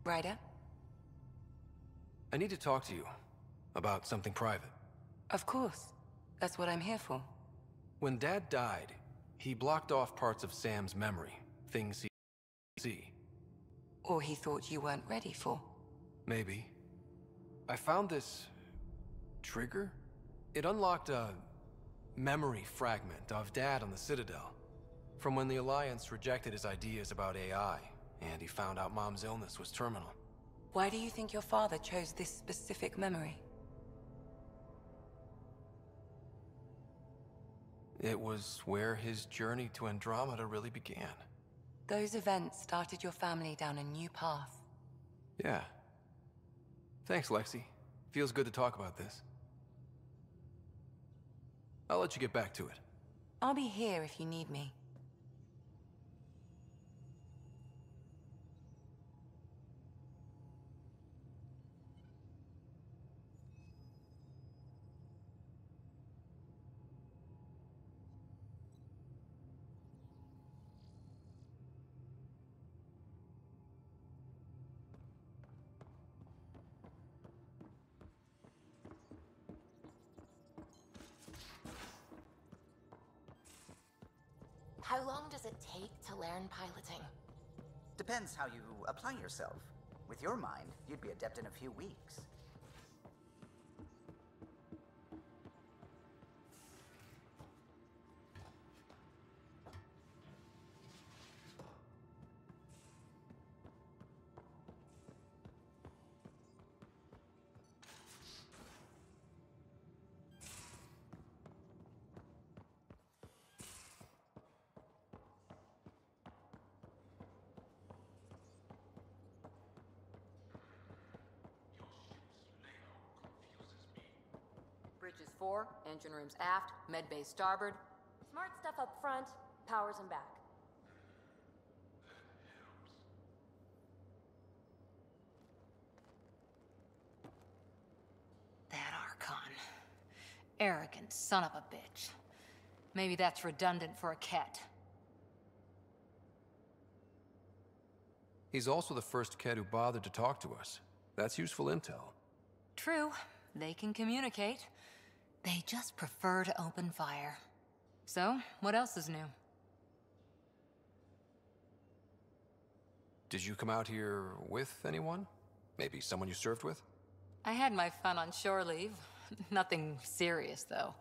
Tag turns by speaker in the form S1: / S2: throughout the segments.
S1: Ryder?
S2: I need to talk to you about something private.
S1: Of course. That's what I'm here for.
S2: When Dad died, he blocked off parts of Sam's memory, things he see.
S1: Or he thought you weren't ready for.
S2: Maybe. I found this trigger. It unlocked a memory fragment of Dad on the Citadel, from when the Alliance rejected his ideas about AI, and he found out Mom's illness was terminal.
S1: Why do you think your father chose this specific memory?
S2: It was where his journey to Andromeda really began.
S1: Those events started your family down a new path.
S2: Yeah. Thanks, Lexi. Feels good to talk about this. I'll let you get back to it.
S1: I'll be here if you need me.
S3: How long does it take to learn piloting?
S4: Depends how you apply yourself. With your mind, you'd be adept in a few weeks.
S5: Bridges 4, engine rooms aft, med bay starboard. Smart stuff up front, powers in back.
S6: That Archon. Arrogant son of a bitch. Maybe that's redundant for a Ket.
S2: He's also the first Ket who bothered to talk to us. That's useful intel.
S6: True, they can communicate. They just prefer to open fire. So, what else is new?
S2: Did you come out here with anyone? Maybe someone you served with?
S6: I had my fun on shore leave. Nothing serious, though.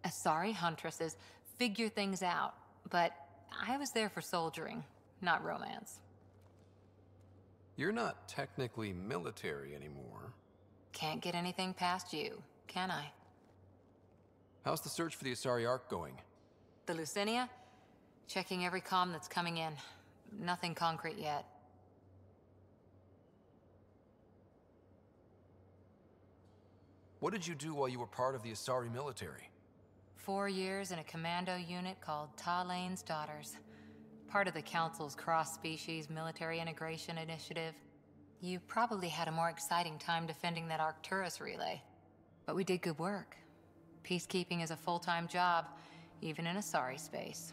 S6: Asari huntresses figure things out, but I was there for soldiering, not romance.
S2: You're not technically military anymore.
S6: Can't get anything past you, can I?
S2: How's the search for the Asari Ark going?
S6: The Lucinia? Checking every comm that's coming in. Nothing concrete yet.
S2: What did you do while you were part of the Asari military?
S6: 4 years in a commando unit called Talane's Daughters. Part of the Council's cross-species military integration initiative. You probably had a more exciting time defending that Arcturus relay. But we did good work. Peacekeeping is a full-time job, even in Asari space.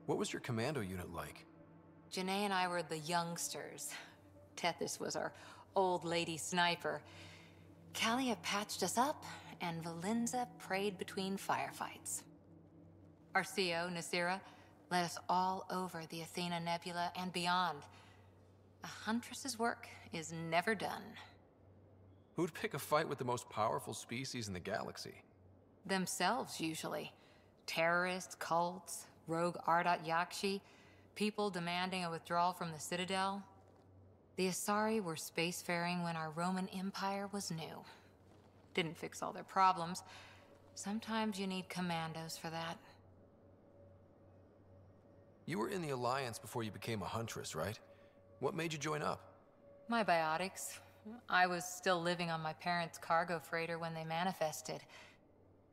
S2: What was your commando unit like?
S6: Janae and I were the youngsters. Tethys was our old lady sniper. Kalia patched us up, and Valenza prayed between firefights. Our CO, Nasira, led us all over the Athena Nebula and beyond. A huntress's work is never done.
S2: Who'd pick a fight with the most powerful species in the galaxy?
S6: Themselves, usually. Terrorists, cults, rogue Ardat Yakshi, people demanding a withdrawal from the Citadel. The Asari were spacefaring when our Roman Empire was new. Didn't fix all their problems. Sometimes you need commandos for that.
S2: You were in the Alliance before you became a huntress, right? What made you join up?
S6: My biotics. I was still living on my parents' cargo freighter when they manifested.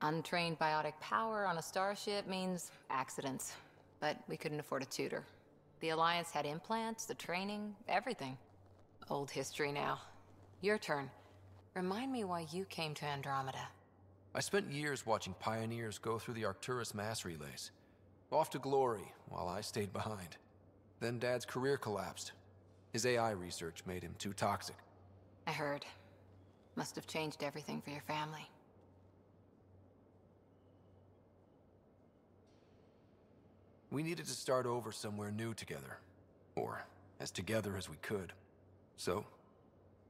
S6: Untrained biotic power on a starship means accidents. But we couldn't afford a tutor. The Alliance had implants, the training, everything. Old history now. Your turn. Remind me why you came to Andromeda.
S2: I spent years watching pioneers go through the Arcturus mass relays. Off to glory, while I stayed behind. Then Dad's career collapsed. His AI research made him too toxic.
S6: I heard. Must have changed everything for your family.
S2: We needed to start over somewhere new together. Or as together as we could. So,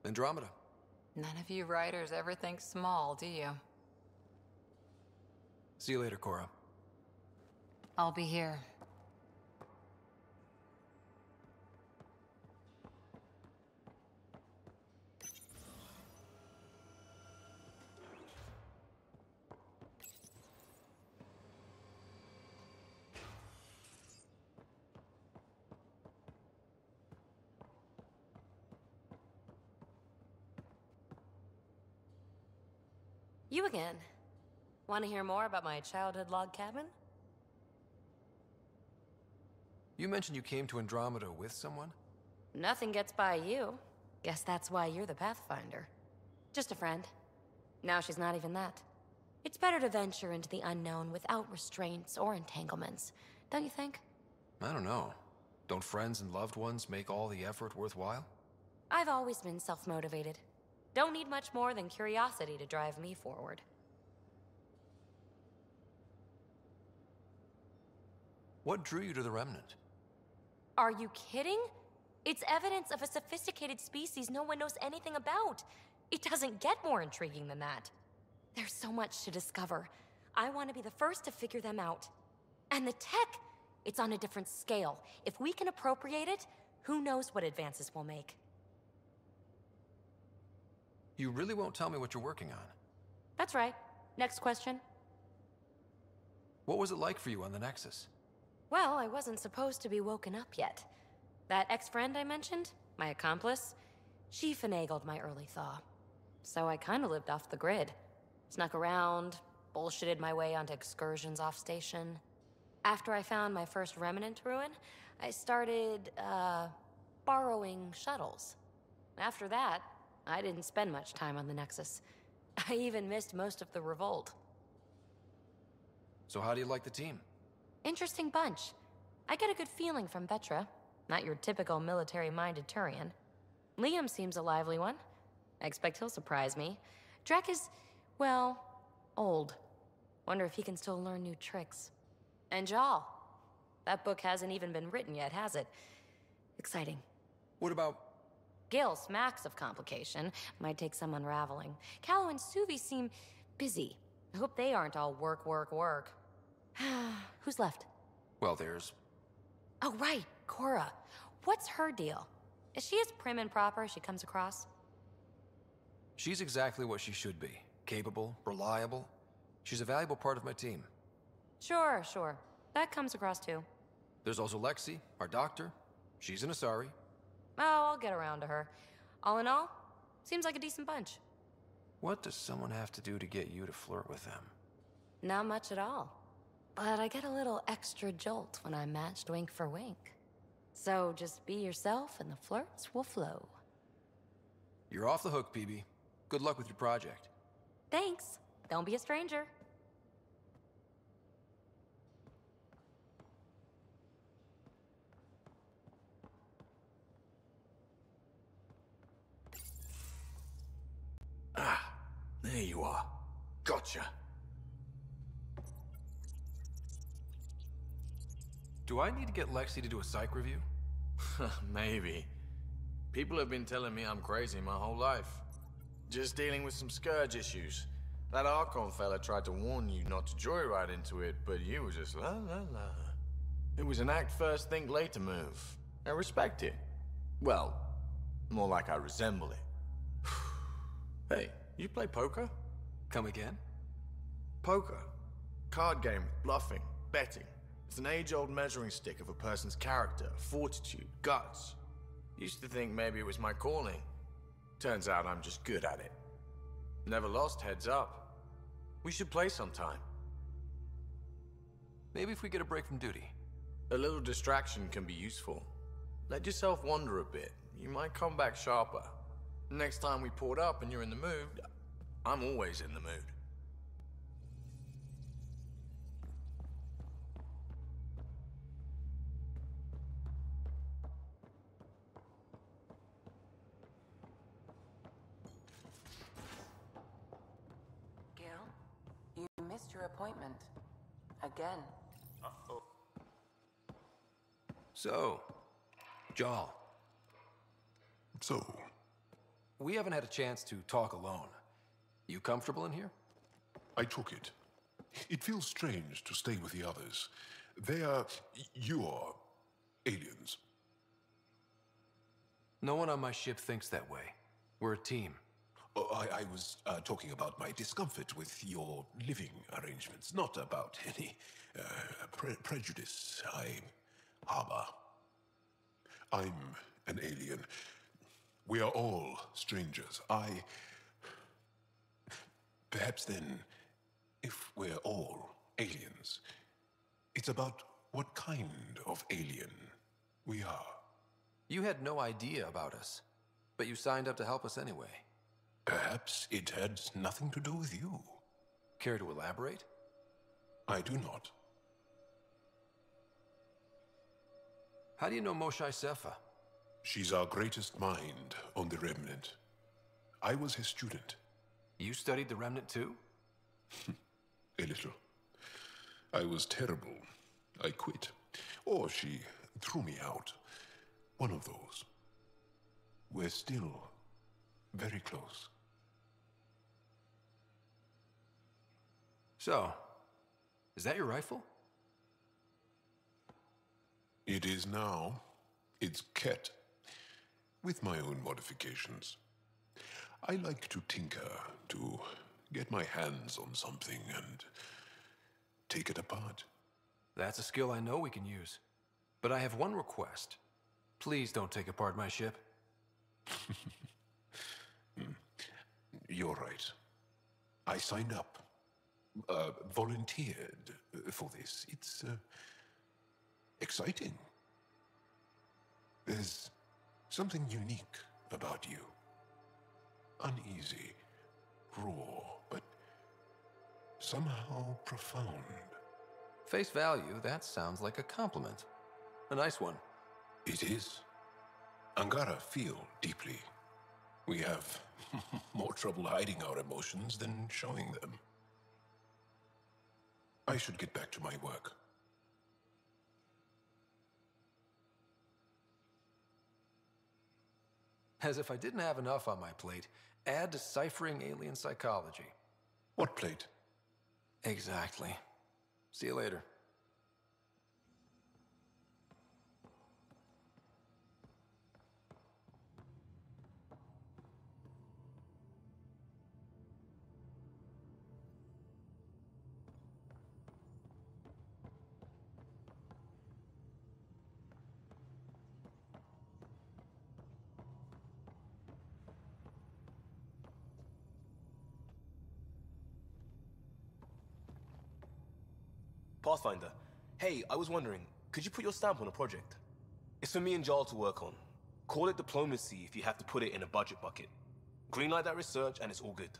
S2: Andromeda.
S6: None of you writers ever think small, do you?
S2: See you later, Cora.
S6: I'll be here.
S5: You again. Want to hear more about my childhood log cabin?
S2: You mentioned you came to Andromeda with someone?
S5: Nothing gets by you. Guess that's why you're the Pathfinder. Just a friend. Now she's not even that. It's better to venture into the unknown without restraints or entanglements, don't you think?
S2: I don't know. Don't friends and loved ones make all the effort worthwhile?
S5: I've always been self-motivated. Don't need much more than curiosity to drive me forward.
S2: What drew you to the Remnant?
S5: Are you kidding? It's evidence of a sophisticated species no one knows anything about. It doesn't get more intriguing than that. There's so much to discover. I want to be the first to figure them out. And the tech, it's on a different scale. If we can appropriate it, who knows what advances we'll make.
S2: You really won't tell me what you're working on?
S5: That's right. Next question.
S2: What was it like for you on the Nexus?
S5: Well, I wasn't supposed to be woken up yet. That ex-friend I mentioned, my accomplice, she finagled my early thaw. So I kind of lived off the grid. Snuck around, bullshitted my way onto excursions off station. After I found my first remnant ruin, I started, borrowing shuttles. After that, I didn't spend much time on the Nexus. I even missed most of the revolt.
S2: So how do you like the team?
S5: Interesting bunch. I get a good feeling from Vetra. Not your typical military-minded Turian. Liam seems a lively one. I expect he'll surprise me. Drek is, well, old. Wonder if he can still learn new tricks. And Jal. That book hasn't even been written yet, has it? Exciting.
S2: What about...
S5: Gil smacks of complication. Might take some unraveling. Callow and Suvi seem busy. I hope they aren't all work, work, work. Who's left?
S2: Well, there's...
S5: Oh, right, Cora. What's her deal? Is she as prim and proper as she comes across?
S2: She's exactly what she should be. Capable, reliable. She's a valuable part of my team.
S5: Sure, sure. That comes across too.
S2: There's also Lexi, our doctor. She's an Asari.
S5: Oh, I'll get around to her. All in all, seems like a decent bunch.
S2: What does someone have to do to get you to flirt with them?
S5: Not much at all. But I get a little extra jolt when I'm matched wink for wink. So just be yourself and the flirts will flow.
S2: You're off the hook, PB. Good luck with your project.
S5: Thanks. Don't be a stranger.
S7: Ah, there you are. Gotcha.
S2: Do I need to get Lexi to do a psych review?
S7: Maybe. People have been telling me I'm crazy my whole life. Just dealing with some scourge issues. That Archon fella tried to warn you not to joyride into it, but you were just la la la. It was an act first, think later move. I respect it. Well, more like I resemble it. Hey, you play poker?
S2: Come again?
S7: Poker. Card game, bluffing, betting. It's an age-old measuring stick of a person's character, fortitude, guts. Used to think maybe it was my calling. Turns out I'm just good at it. Never lost heads up. We should play sometime.
S2: Maybe if we get a break from duty.
S7: A little distraction can be useful. Let yourself wander a bit. You might come back sharper. Next time we port up and you're in the mood, I'm always in the mood.
S1: missed your appointment. Again.
S2: So, Jarl,
S8: So,
S2: we haven't had a chance to talk alone. You comfortable in here?
S8: I took it. It feels strange to stay with the others. You are aliens.
S2: No one on my ship thinks that way. We're a team.
S8: Oh, I was talking about my discomfort with your living arrangements, not about any prejudice I harbor. I'm an alien. We are all strangers. Perhaps then, if we're all aliens, it's about what kind of alien we are.
S2: You had no idea about us, but you signed up to help us anyway.
S8: Perhaps it had nothing to do with you.
S2: Care to elaborate?
S8: I do not.
S2: How do you know Moshae Sefa?
S8: She's our greatest mind on the Remnant. I was his student.
S2: You studied the Remnant too?
S8: A little. I was terrible. I quit. Or she threw me out. One of those. We're still very close.
S2: So, is that your rifle?
S8: It is now. It's Ket, with my own modifications. I like to tinker, to get my hands on something and take it apart.
S2: That's a skill I know we can use. But I have one request. Please don't take apart my ship.
S8: You're right. I signed up. Volunteered for this. It's exciting. There's something unique about you. Uneasy, raw, but somehow profound.
S2: Face value, that sounds like a compliment. A nice one.
S8: It is. Angara feel deeply. We have more trouble hiding our emotions than showing them. I should get back to my work.
S2: As if I didn't have enough on my plate, add deciphering alien psychology.
S8: What plate?
S2: Exactly. See you later.
S9: Pathfinder, hey, I was wondering, could you put your stamp on a project? It's for me and Jarl to work on. Call it diplomacy if you have to put it in a budget bucket. Greenlight that research and it's all good.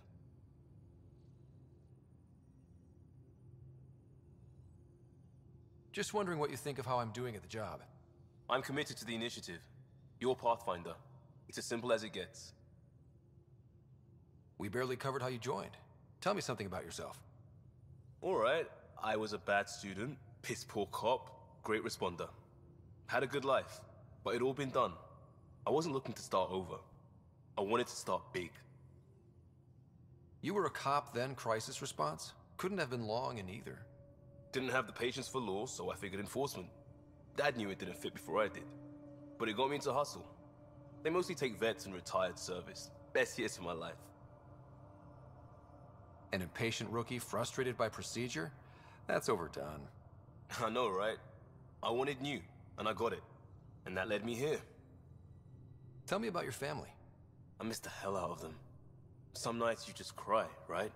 S2: Just wondering what you think of how I'm doing at the job.
S9: I'm committed to the initiative. You're Pathfinder. It's as simple as it gets.
S2: We barely covered how you joined. Tell me something about yourself.
S9: Alright, I was a bad student, piss poor cop, great responder. Had a good life, but it'd all been done. I wasn't looking to start over. I wanted to start big.
S2: You were a cop then, crisis response? Couldn't have been long in either.
S9: Didn't have the patience for law, so I figured enforcement. Dad knew it didn't fit before I did. But it got me into hustle. They mostly take vets and retired service. Best years of my life.
S2: An impatient rookie frustrated by procedure? That's overdone.
S9: I know, right? I wanted new, and I got it. And that led me here.
S2: Tell me about your family.
S9: I miss the hell out of them. Some nights you just cry, right?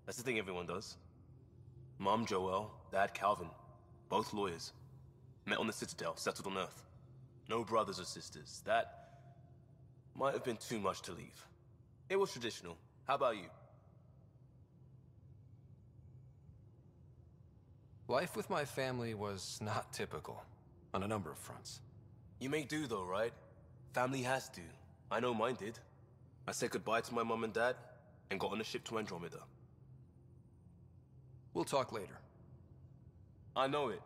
S9: That's the thing everyone does. Mom Joelle, Dad Calvin, both lawyers. Met on the Citadel, settled on Earth. No brothers or sisters. That might have been too much to leave. It was traditional. How about you?
S2: Life with my family was not typical, on a number of fronts.
S9: You make do though, right? Family has to. I know mine did. I said goodbye to my mom and dad, and got on a ship to Andromeda.
S2: We'll talk later.
S9: I know it.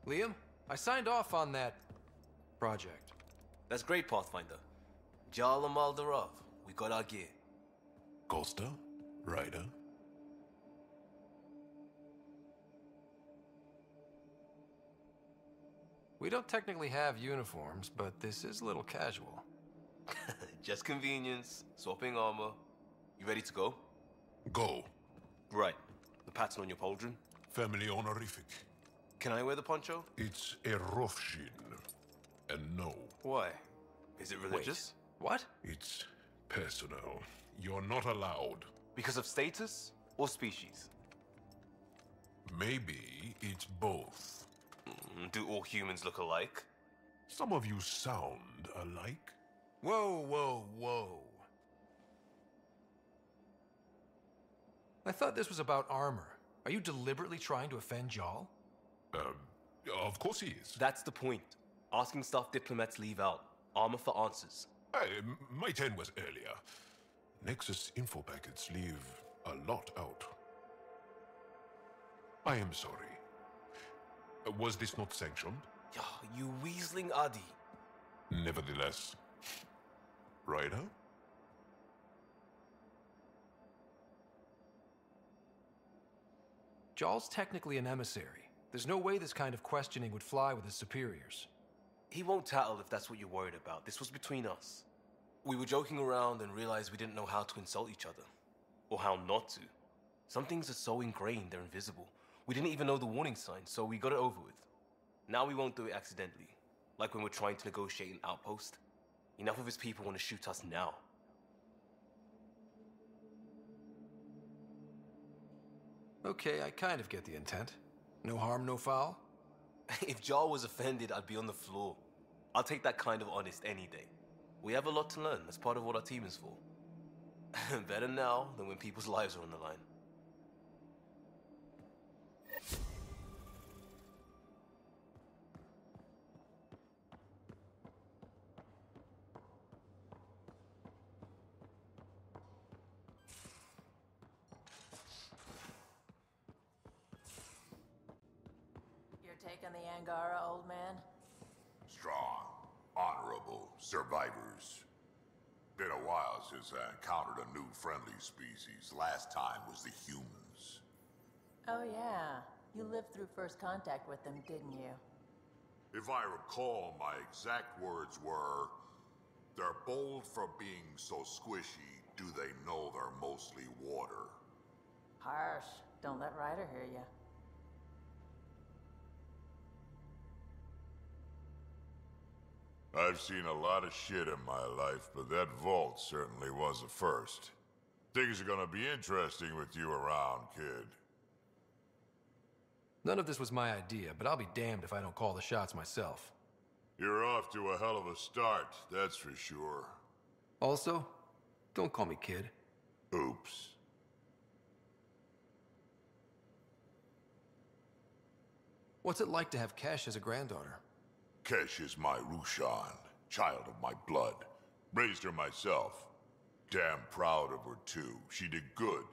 S2: Liam, I signed off on that project.
S9: That's great, Pathfinder. Jarl and Maldarov, we got our gear.
S8: Costa? Ryder?
S2: We don't technically have uniforms, but this is a little casual.
S9: Just convenience, swapping armor. You ready to go?
S8: Go.
S9: Right. The pattern on your pauldron?
S8: Family honorific.
S9: Can I wear the poncho?
S8: It's a Rofshin. And no,
S9: Why? Is it religious?
S2: What?
S8: it's personal. You're not allowed.
S9: Because of status or species?
S8: Maybe it's both.
S9: Do all humans look alike?
S8: Some of you sound alike.
S2: Whoa, whoa, whoa. I thought this was about armor. Are you deliberately trying to offend Jarl?
S8: Of course he is.
S9: That's the point. Asking stuff diplomats leave out. Armor for answers.
S8: My turn was earlier. Nexus info packets leave a lot out. I am sorry. Was this not sanctioned?
S9: You weaseling Adi.
S8: Nevertheless. Ryder?
S2: Jaal's technically an emissary. There's no way this kind of questioning would fly with his superiors.
S9: He won't tattle if that's what you're worried about. This was between us. We were joking around and realized we didn't know how to insult each other. Or how not to. Some things are so ingrained they're invisible. We didn't even know the warning signs, so we got it over with. Now we won't do it accidentally. Like when we're trying to negotiate an outpost. Enough of his people want to shoot us now.
S2: Okay, I kind of get the intent. No harm, no foul?
S9: If Jaal was offended, I'd be on the floor. I'll take that kind of honest any day. We have a lot to learn. That's part of what our team is for. Better now than when people's lives are on the line.
S10: You're taking the Angara, old man?
S11: Strong, honorable survivors. Been a while since I encountered a new friendly species. Last time was the humans.
S10: Oh yeah, you lived through first contact with them, didn't you?
S11: If I recall, my exact words were, "They're bold for being so squishy, do they know they're mostly water?"
S10: Harsh. Don't let Ryder hear you.
S11: I've seen a lot of shit in my life, but that vault certainly was a first. Things are gonna be interesting with you around, kid.
S2: None of this was my idea, but I'll be damned if I don't call the shots myself.
S11: You're off to a hell of a start, that's for sure.
S2: Also, don't call me kid.
S11: Oops.
S2: What's it like to have Kesh as a granddaughter?
S11: Kesh is my Rushan, child of my blood. Raised her myself. Damn proud of her too. She did good,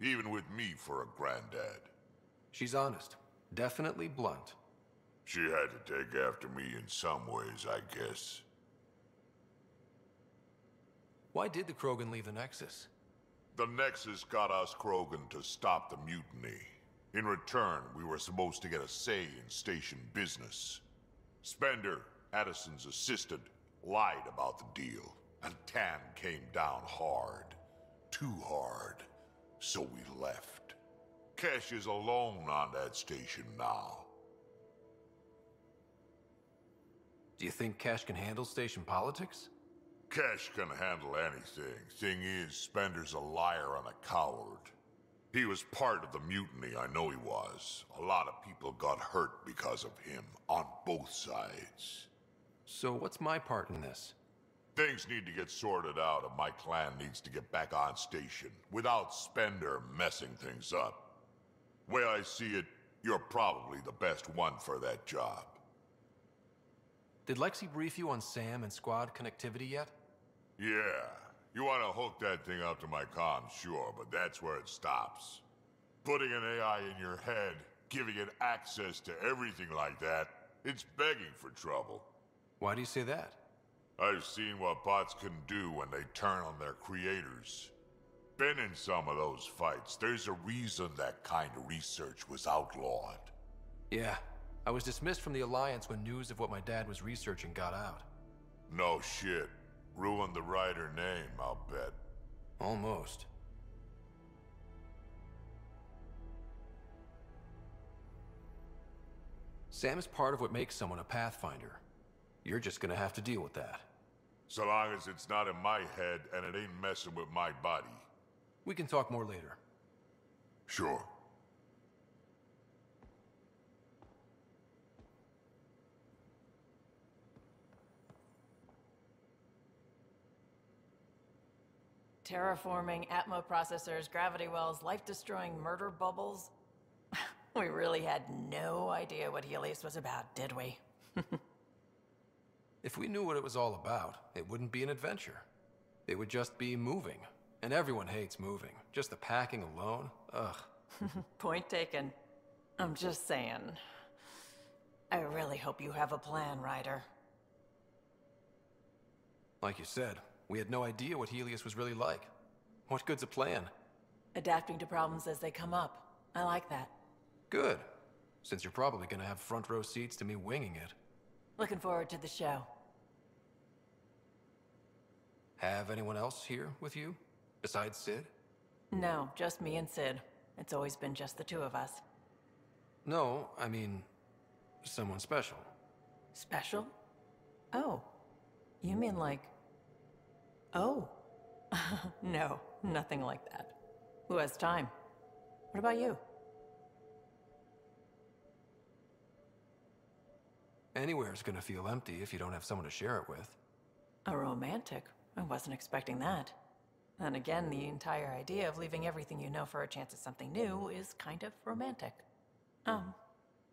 S11: even with me for a granddad.
S2: She's honest. Definitely blunt.
S11: She had to take after me in some ways, I guess.
S2: Why did the Krogan leave the Nexus?
S11: The Nexus got us Krogan to stop the mutiny. In return, we were supposed to get a say in station business. Spender, Addison's assistant, lied about the deal, and Tan came down hard. Too hard. So we left. Kesh is alone on that station now.
S2: Do you think Kesh can handle station politics?
S11: Kesh can handle anything. Thing is, Spender's a liar and a coward. He was part of the mutiny, I know he was. A lot of people got hurt because of him, on both sides.
S2: So what's my part in this?
S11: Things need to get sorted out and my clan needs to get back on station, without Spender messing things up. Way I see it, you're probably the best one for that job.
S2: Did Lexi brief you on SAM and squad connectivity yet?
S11: Yeah. You want to hook that thing up to my comms, sure, but that's where it stops. Putting an AI in your head, giving it access to everything like that, it's begging for trouble.
S2: Why do you say that?
S11: I've seen what bots can do when they turn on their creators. Been in some of those fights. There's a reason that kind of research was outlawed.
S2: Yeah. I was dismissed from the Alliance when news of what my dad was researching got out.
S11: No shit. Ruined the Ryder name, I'll bet.
S2: Almost. Sam is part of what makes someone a Pathfinder. You're just gonna have to deal with that.
S11: So long as it's not in my head and it ain't messing with my body.
S2: We can talk more later.
S11: Sure.
S10: Terraforming, Atmo processors, gravity wells, life-destroying murder bubbles. We really had no idea what Helios was about, did we?
S2: If we knew what it was all about, it wouldn't be an adventure. It would just be moving. And everyone hates moving. Just the packing alone, ugh.
S10: Point taken. I'm just saying. I really hope you have a plan, Ryder.
S2: Like you said, we had no idea what Helios was really like. What good's a plan?
S10: Adapting to problems as they come up. I like that.
S2: Good. Since you're probably gonna have front row seats to me winging it.
S10: Looking forward to the show.
S2: Have anyone else here with you? Besides Sid?
S10: No, just me and Sid. It's always been just the two of us.
S2: No, I mean, someone special.
S10: Special? Oh. You mean like... Oh. No, nothing like that. Who has time? What about you?
S2: Anywhere's gonna feel empty if you don't have someone to share it with.
S10: A romantic? I wasn't expecting that. Then again, the entire idea of leaving everything you know for a chance at something new is kind of romantic.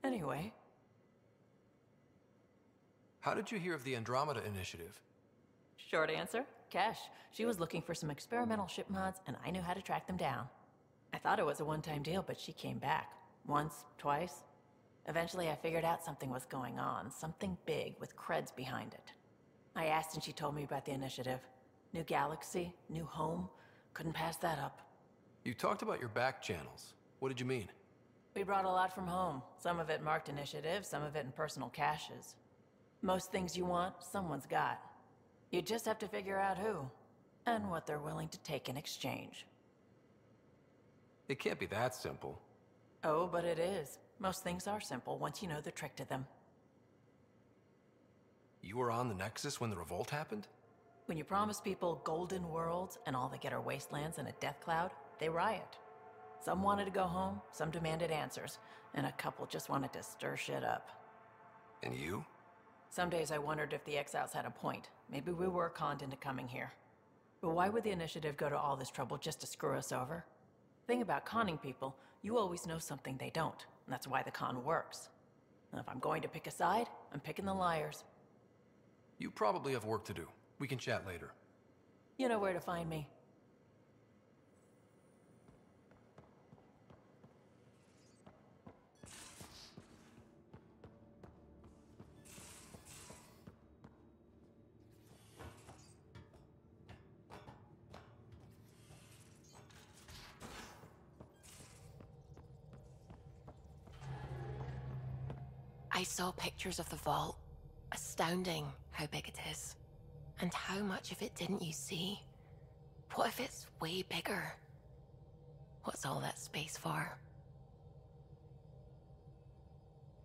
S10: Anyway.
S2: How did you hear of the Andromeda initiative?
S10: Short answer, Cash. She was looking for some experimental ship mods, and I knew how to track them down. I thought it was a one-time deal, but she came back. Once, twice. Eventually, I figured out something was going on. Something big with creds behind it. I asked and she told me about the initiative. New galaxy, new home. Couldn't pass that up.
S2: You talked about your back channels. What did you mean?
S10: We brought a lot from home. Some of it marked initiative, some of it in personal caches. Most things you want, someone's got. You just have to figure out who, and what they're willing to take in exchange.
S2: It can't be that simple.
S10: Oh, but it is. Most things are simple once you know the trick to them.
S2: You were on the Nexus when the revolt happened?
S10: When you promise people golden worlds and all they get are wastelands and a death cloud, they riot. Some wanted to go home, some demanded answers, and a couple just wanted to stir shit up.
S2: And you?
S10: Some days I wondered if the exiles had a point. Maybe we were conned into coming here. But why would the initiative go to all this trouble just to screw us over? Thing about conning people, you always know something they don't, and that's why the con works. And if I'm going to pick a side, I'm picking the liars.
S2: You probably have work to do. We can chat later.
S10: You know where to find me.
S3: I saw pictures of the vault. Astounding how big it is. And how much of it didn't you see? What if it's way bigger? What's all that space for?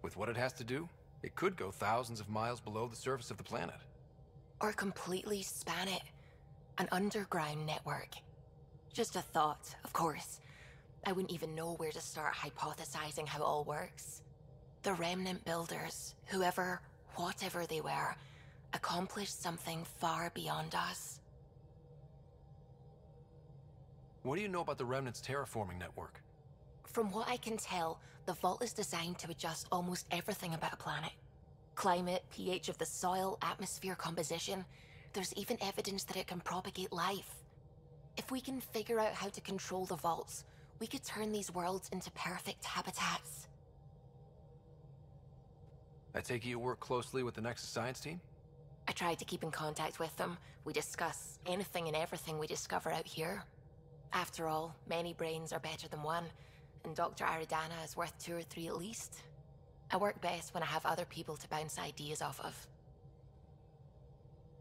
S2: With what it has to do, it could go thousands of miles below the surface of the planet.
S3: Or completely span it. An underground network. Just a thought, of course. I wouldn't even know where to start hypothesizing how it all works. The Remnant builders, whoever, whatever they were, accomplished something far beyond us.
S2: What do you know about the Remnant's terraforming network?
S3: From what I can tell, the vault is designed to adjust almost everything about a planet. Climate, pH of the soil, atmosphere composition. There's even evidence that it can propagate life. If we can figure out how to control the vaults, we could turn these worlds into perfect habitats.
S2: I take it you work closely with the Nexus science team?
S3: I tried to keep in contact with them. We discuss anything and everything we discover out here. After all, many brains are better than one, and Dr. Aridana is worth 2 or 3 at least. I work best when I have other people to bounce ideas off of.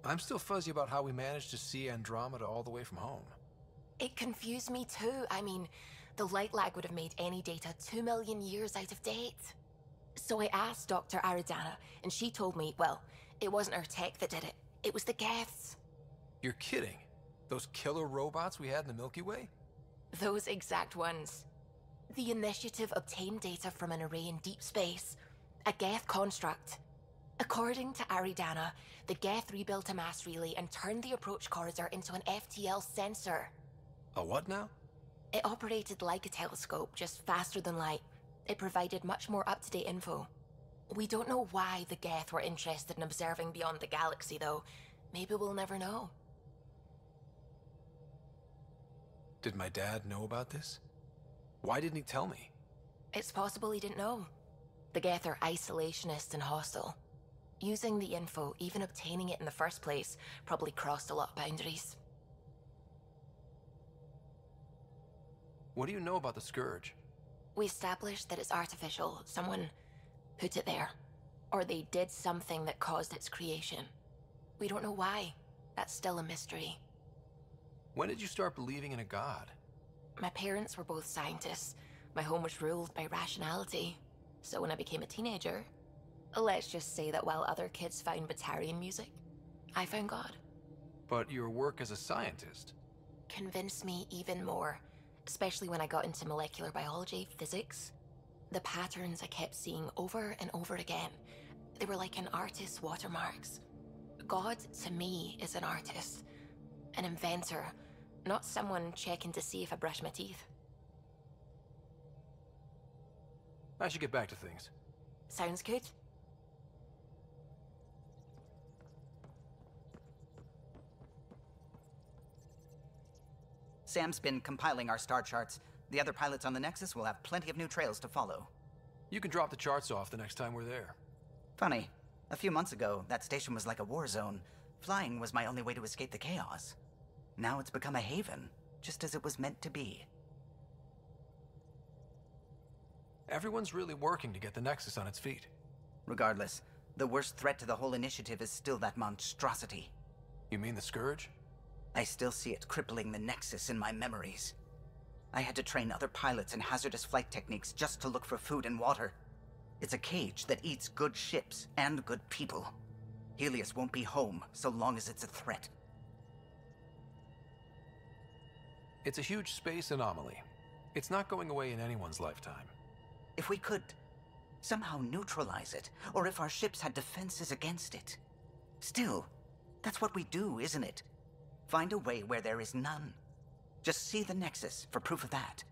S2: I'm still fuzzy about how we managed to see Andromeda all the way from home.
S3: It confused me too. I mean, the light lag would have made any data 2 million years out of date. So I asked Dr. Aridana, and she told me, well, it wasn't her tech that did it. It was the Geths.
S2: You're kidding. Those killer robots we had in the Milky Way?
S3: Those exact ones. The initiative obtained data from an array in deep space, a Geth construct. According to Aridana, the Geth rebuilt a mass relay and turned the approach corridor into an FTL sensor.
S2: A what now?
S3: It operated like a telescope, just faster than light. It provided much more up-to-date info. We don't know why the Geth were interested in observing beyond the galaxy, though. Maybe we'll never know.
S2: Did my dad know about this? Why didn't he tell me?
S3: It's possible he didn't know. The Geth are isolationists and hostile. Using the info, even obtaining it in the first place, probably crossed a lot of boundaries.
S2: What do you know about the Scourge?
S3: We established that it's artificial. Someone put it there. Or they did something that caused its creation. We don't know why. That's still a mystery.
S2: When did you start believing in a god?
S3: My parents were both scientists. My home was ruled by rationality. So when I became a teenager, let's just say that while other kids found Batarian music, I found God.
S2: But your work as a scientist?
S3: Convinced me even more, especially when I got into molecular biology, physics. The patterns I kept seeing over and over again, they were like an artist's watermarks. God, to me, is an artist, an inventor, not someone checking to see if I brush my teeth.
S2: I should get back to things.
S3: Sounds good.
S4: Sam's been compiling our star charts. The other pilots on the Nexus will have plenty of new trails to follow.
S2: You can drop the charts off the next time we're there.
S4: Funny, a few months ago, that station was like a war zone. Flying was my only way to escape the chaos. Now it's become a haven, just as it was meant to be.
S2: Everyone's really working to get the Nexus on its feet.
S4: Regardless, the worst threat to the whole initiative is still that monstrosity.
S2: You mean the Scourge?
S4: I still see it crippling the Nexus in my memories. I had to train other pilots in hazardous flight techniques just to look for food and water. It's a cage that eats good ships and good people. Helios won't be home so long as it's a threat.
S2: It's a huge space anomaly. It's not going away in anyone's lifetime.
S4: If we could somehow neutralize it, or if our ships had defenses against it. Still, that's what we do, isn't it? Find a way where there is none. Just see the Nexus for proof of that.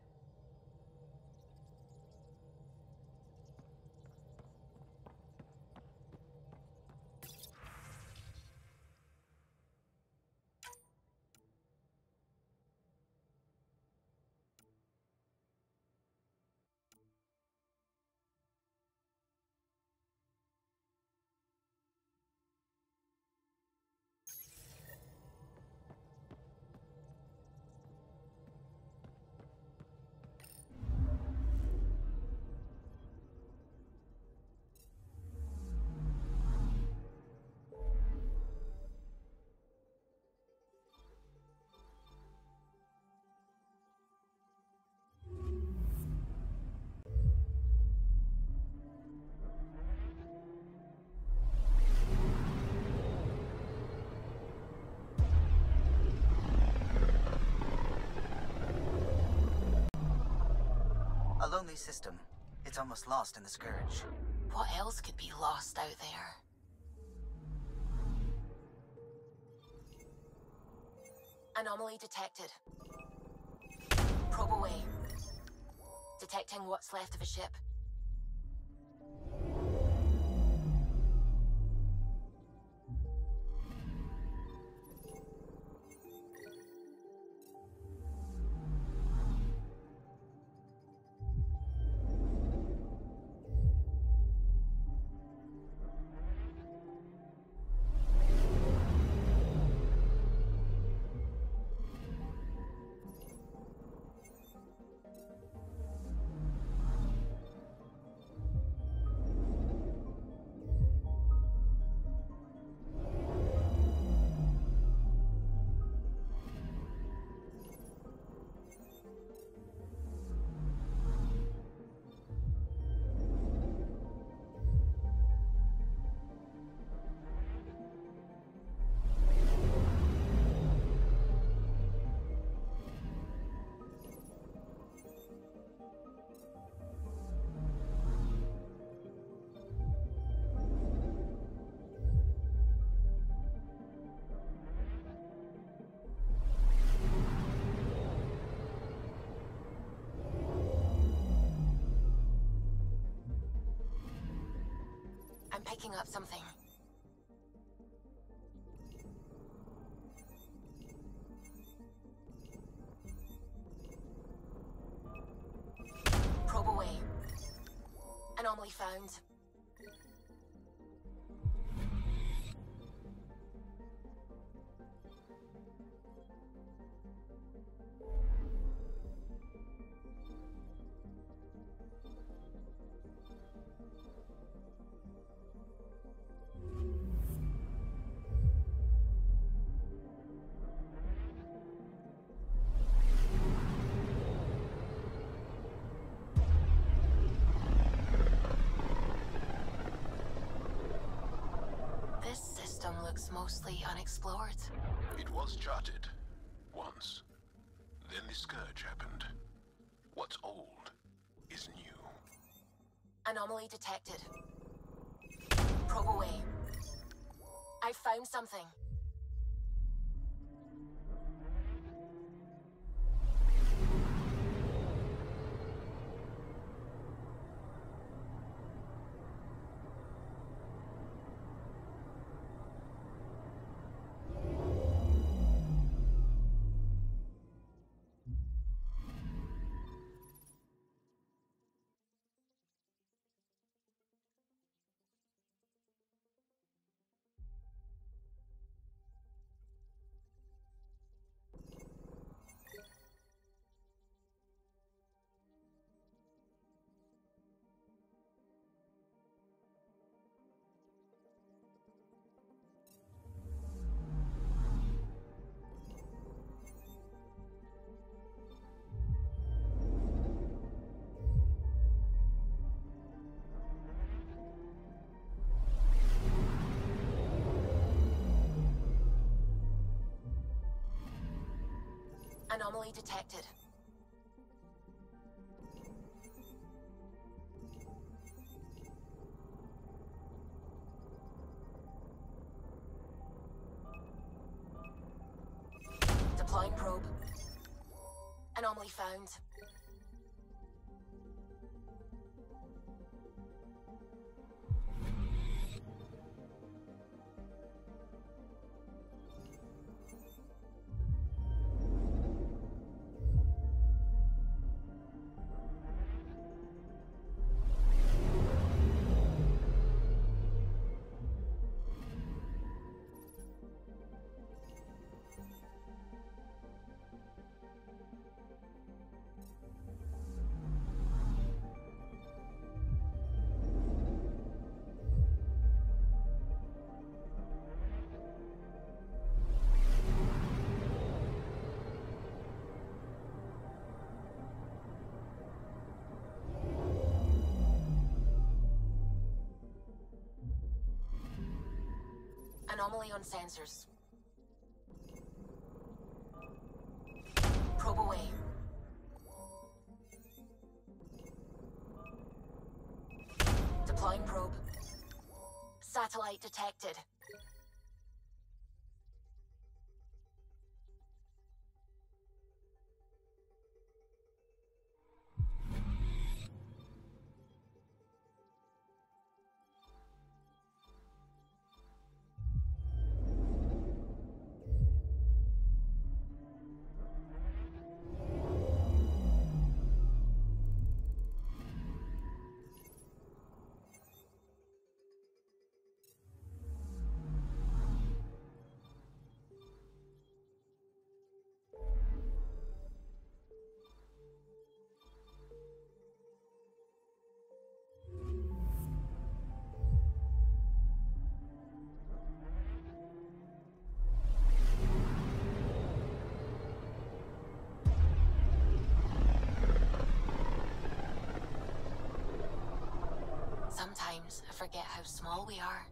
S4: A lonely system. It's almost lost in the Scourge.
S3: What else could be lost out there? Anomaly detected. Probe away. Detecting what's left of a ship. picking up something. Probe away. Anomaly found. This system looks mostly unexplored.
S8: It was charted. Once. Then the Scourge happened. What's old is new.
S3: Anomaly detected. Probe away. I found something. Anomaly detected. Deploying probe. Anomaly found. Anomaly on sensors. Probe away. Deploying probe. Satellite detected. Sometimes I forget how small we are.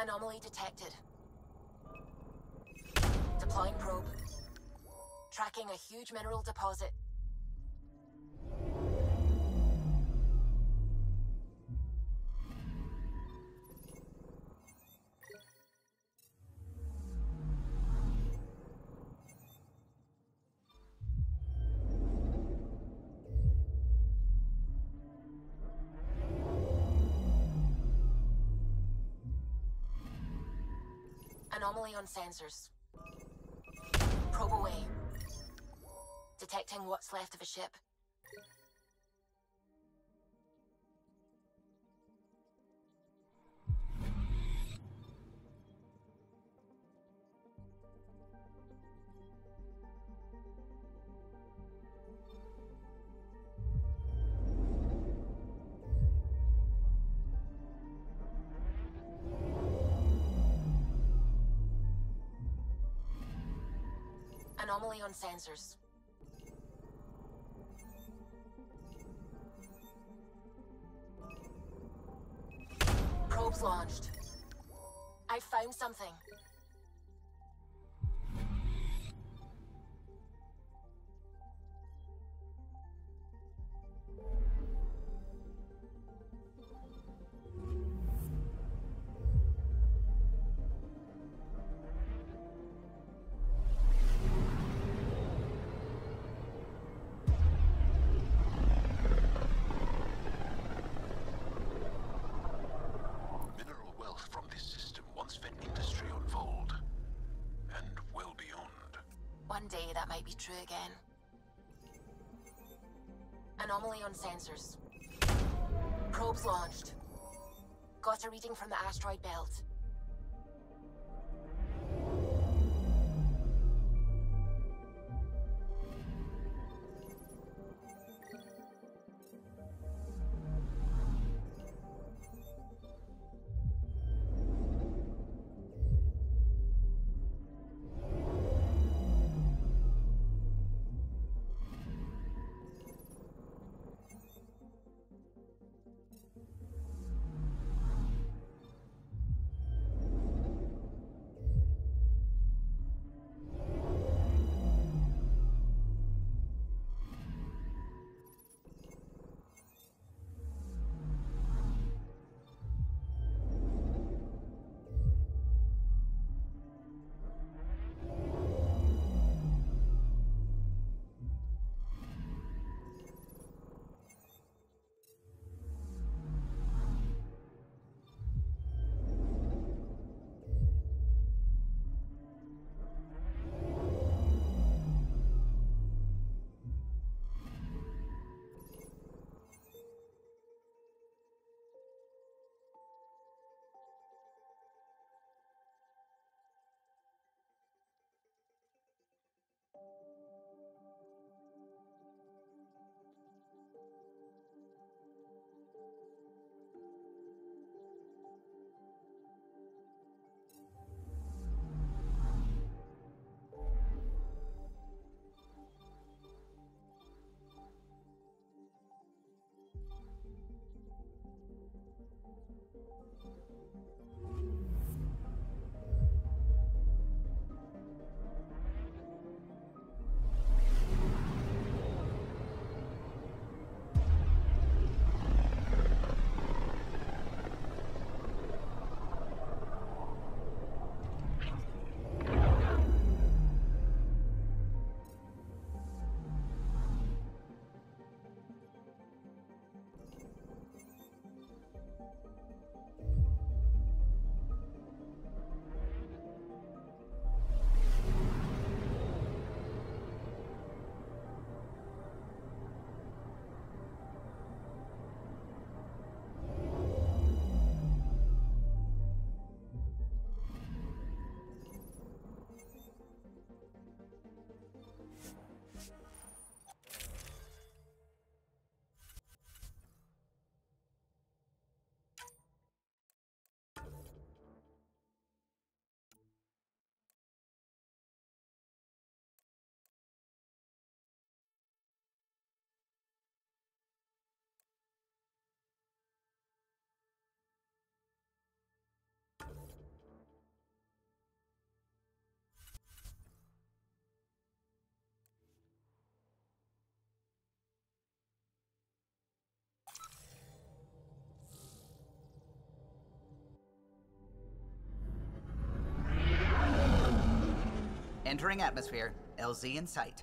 S3: Anomaly detected. Deploying probe. Tracking a huge mineral deposit. Anomaly on sensors. Probe away. Detecting what's left of a ship. Anomaly on sensors. Probes launched. I found something. One day that might be true again. Anomaly on sensors. Probes launched. Got a reading from the asteroid belt.
S4: Entering atmosphere. LZ in sight.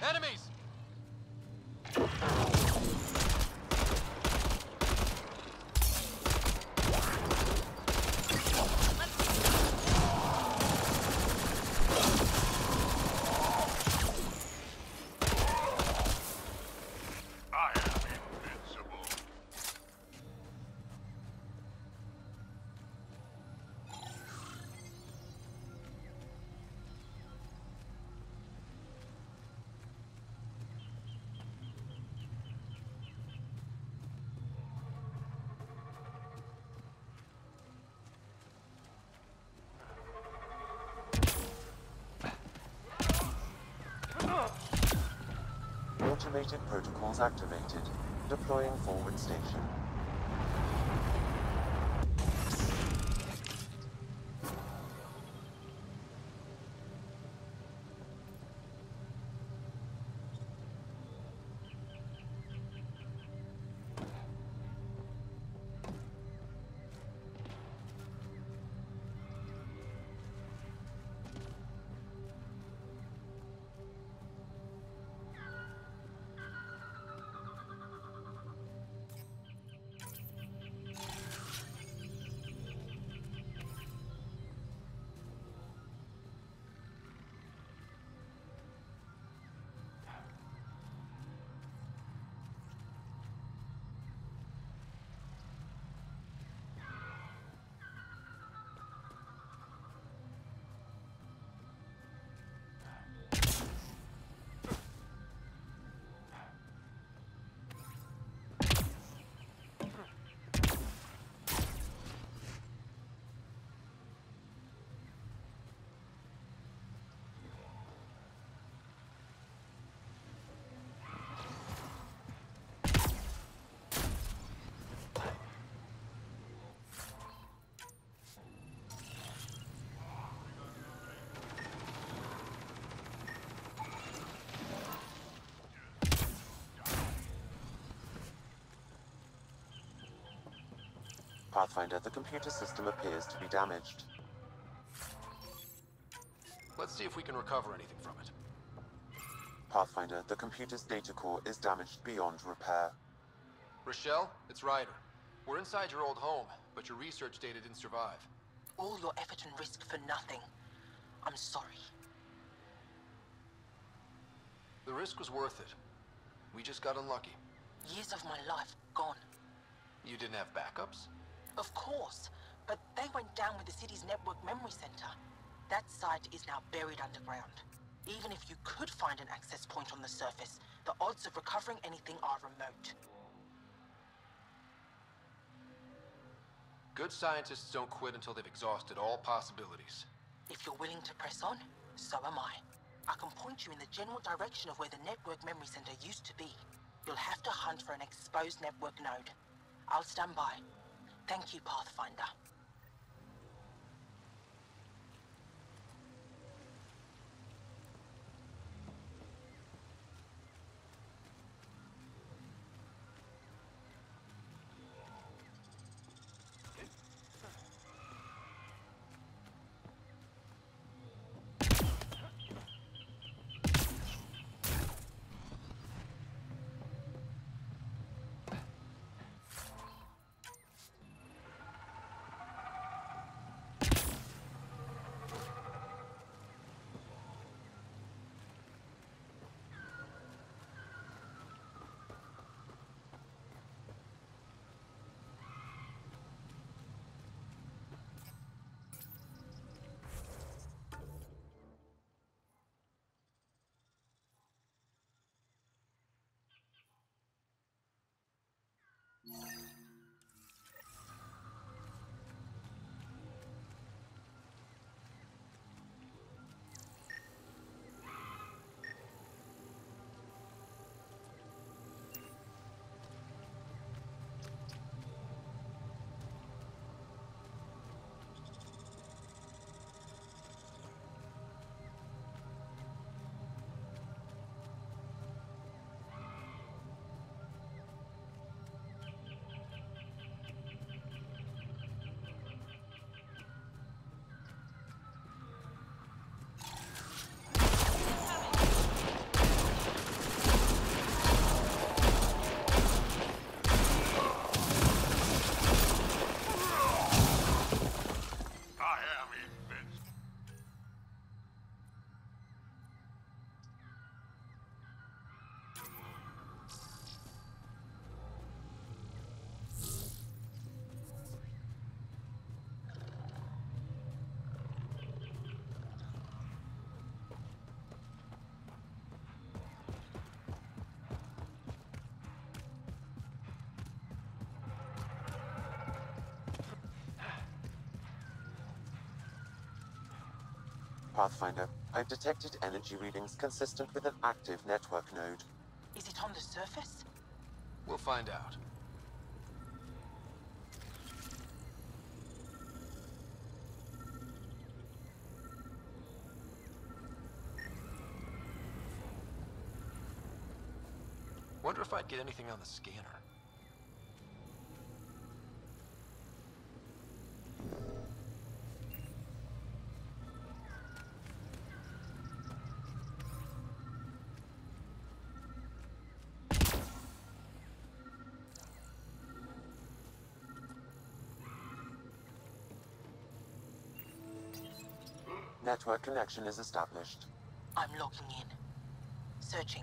S2: Enemies!
S11: I am invincible.
S12: Automated protocols activated. Deploying forward station. Pathfinder, the computer system appears to be damaged.
S2: Let's see if we can recover anything from it.
S12: Pathfinder, the computer's data core is damaged beyond repair.
S2: Rochelle, it's Ryder. We're inside your old home, but your research data didn't survive.
S13: All your effort and risk for nothing. I'm sorry.
S2: The risk was worth it. We just got unlucky.
S13: Years of my life gone.
S2: You didn't have backups?
S13: Of course, but they went down with the city's network memory center. That site is now buried underground. Even if you could find an access point on the surface, the odds of recovering anything are remote.
S2: Good scientists don't quit until they've exhausted all possibilities.
S13: If you're willing to press on, so am I. I can point you in the general direction of where the network memory center used to be. You'll have to hunt for an exposed network node. I'll stand by. Thank you, Pathfinder.
S12: Pathfinder, I've detected energy readings consistent with an active network node.
S13: Is it on the surface?
S2: We'll find out. Wonder if I'd get anything on the scanner.
S12: Network connection is established.
S13: I'm logging in. Searching.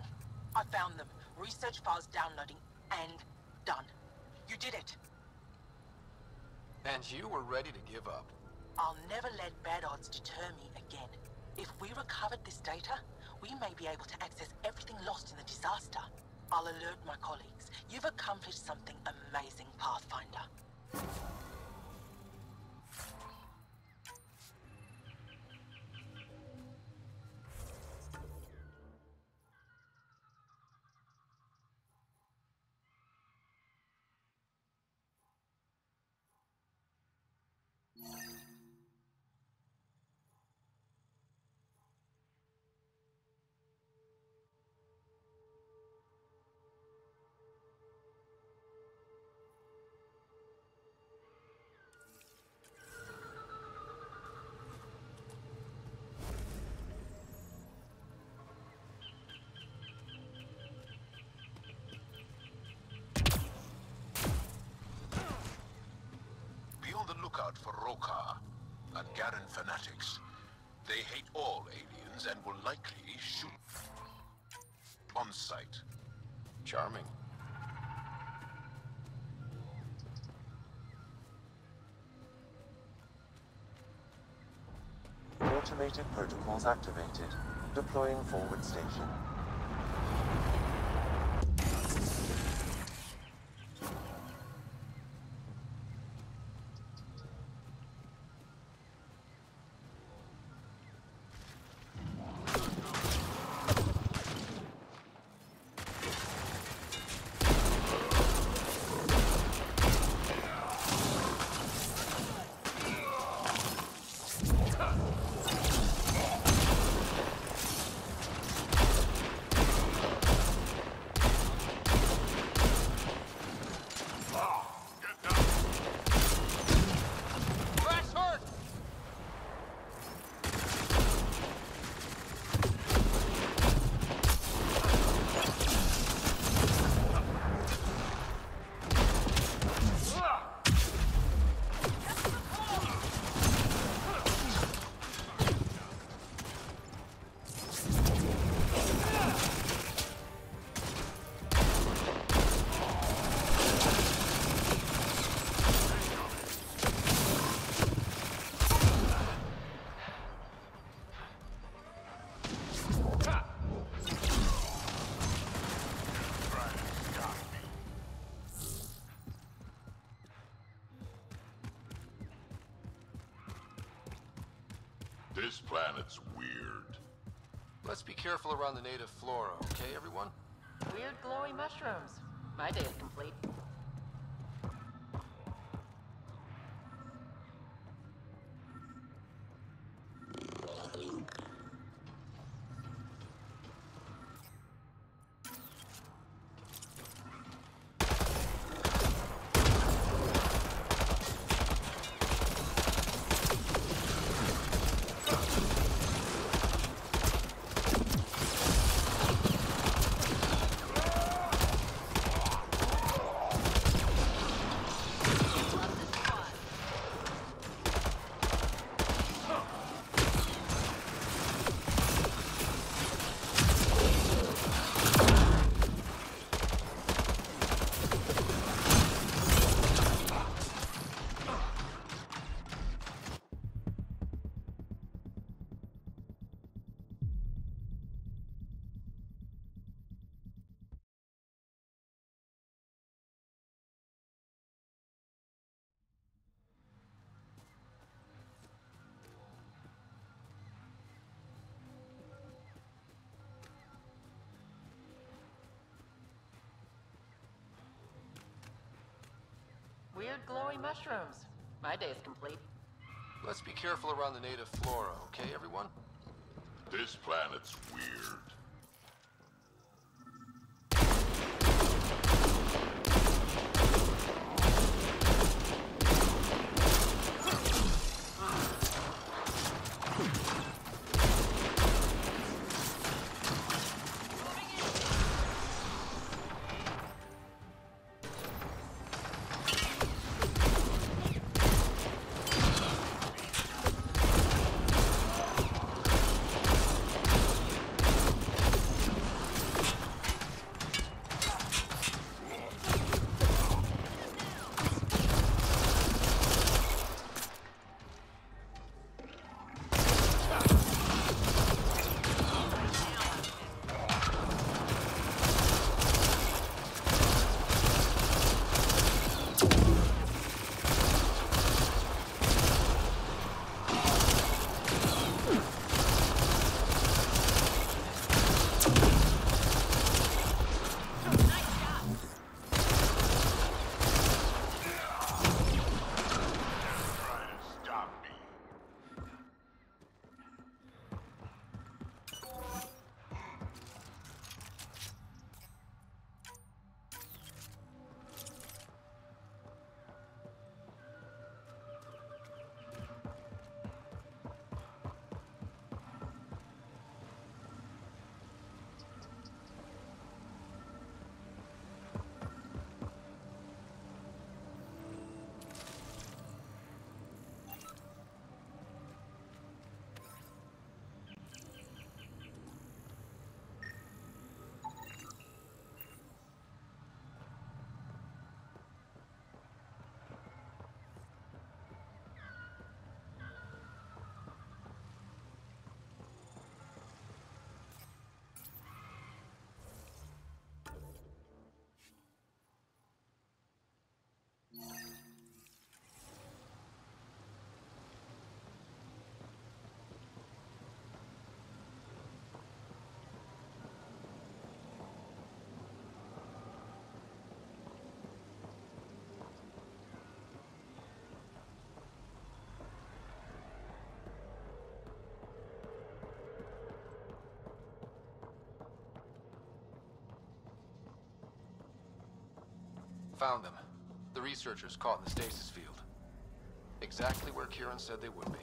S13: I found them. Research files downloading and done. You did it.
S2: And you were ready to give up.
S13: I'll never let bad odds deter me again. If we recovered this data, we may be able to access everything lost in the disaster. I'll alert my colleagues. You've accomplished something amazing, Pathfinder.
S8: Lookout for Rokar and Garen fanatics. They hate all aliens and will likely shoot on sight.
S2: Charming.
S12: Automated protocols activated. Deploying forward station.
S11: This planet's weird.
S2: Let's be careful around the native flora, okay, everyone?
S10: Weird glowy mushrooms. My day is complete. Weird glowy mushrooms. My day is complete.
S2: Let's be careful around the native flora, okay, everyone?
S11: This planet's weird.
S2: Found them. The researchers caught in the stasis field. Exactly where Kieran said they would be.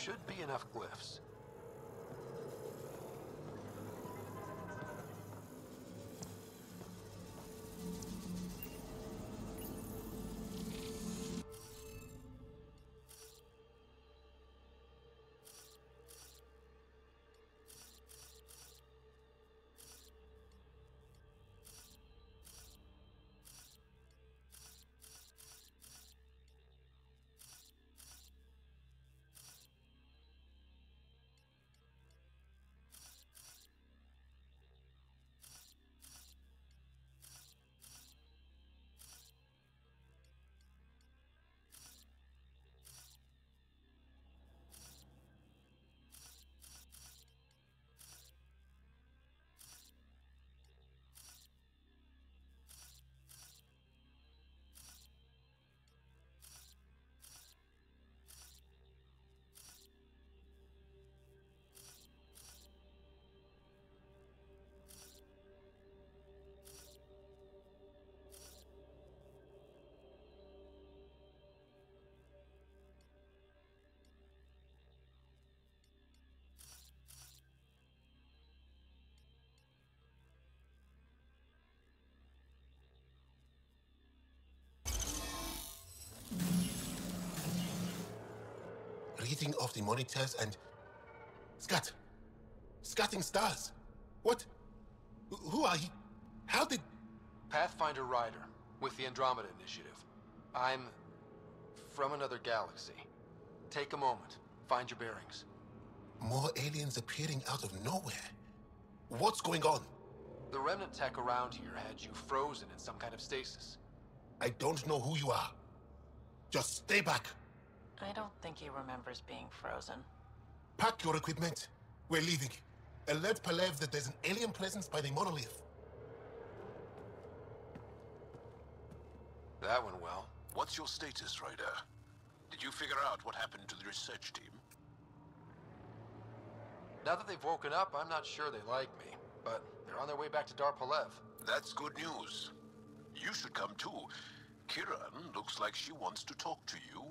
S2: Should be enough glyphs.
S14: reading of the monitors and... Scat! Scatting stars! What? Who are you? How did...
S2: Pathfinder Rider, with the Andromeda Initiative. I'm... from another galaxy. Take a moment. Find your bearings.
S14: More aliens appearing out of nowhere. What's going on?
S2: The remnant tech around here had you frozen in some kind of stasis.
S14: I don't know who you are. Just stay back.
S10: I don't think he remembers being frozen.
S14: Pack your equipment. We're leaving. Alert Palev that there's an alien presence by the monolith.
S2: That went well.
S15: What's your status, Ryder? Did you figure out what happened to the research team?
S2: Now that they've woken up, I'm not sure they like me. But they're on their way back to Dar Palev.
S15: That's good news. You should come too. Kiran looks like she wants to talk to you.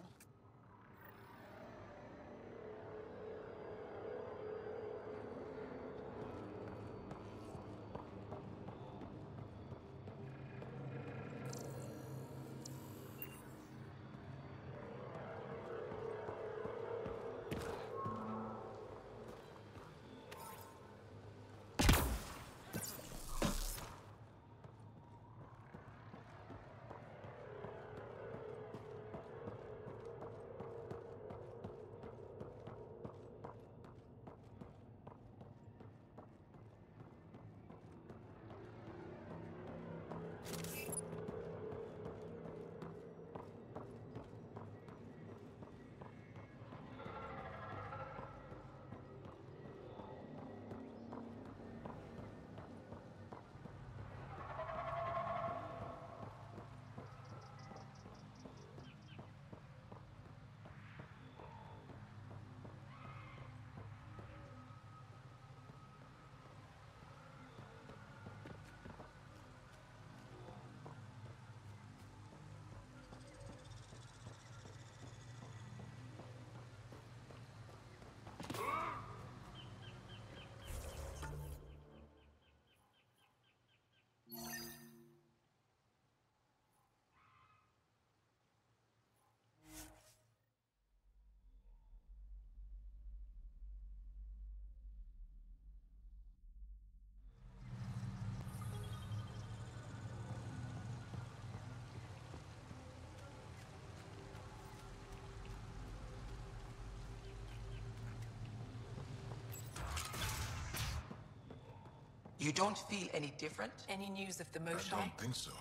S13: You don't feel any different? Any news of the Moshae?
S14: I don't think so.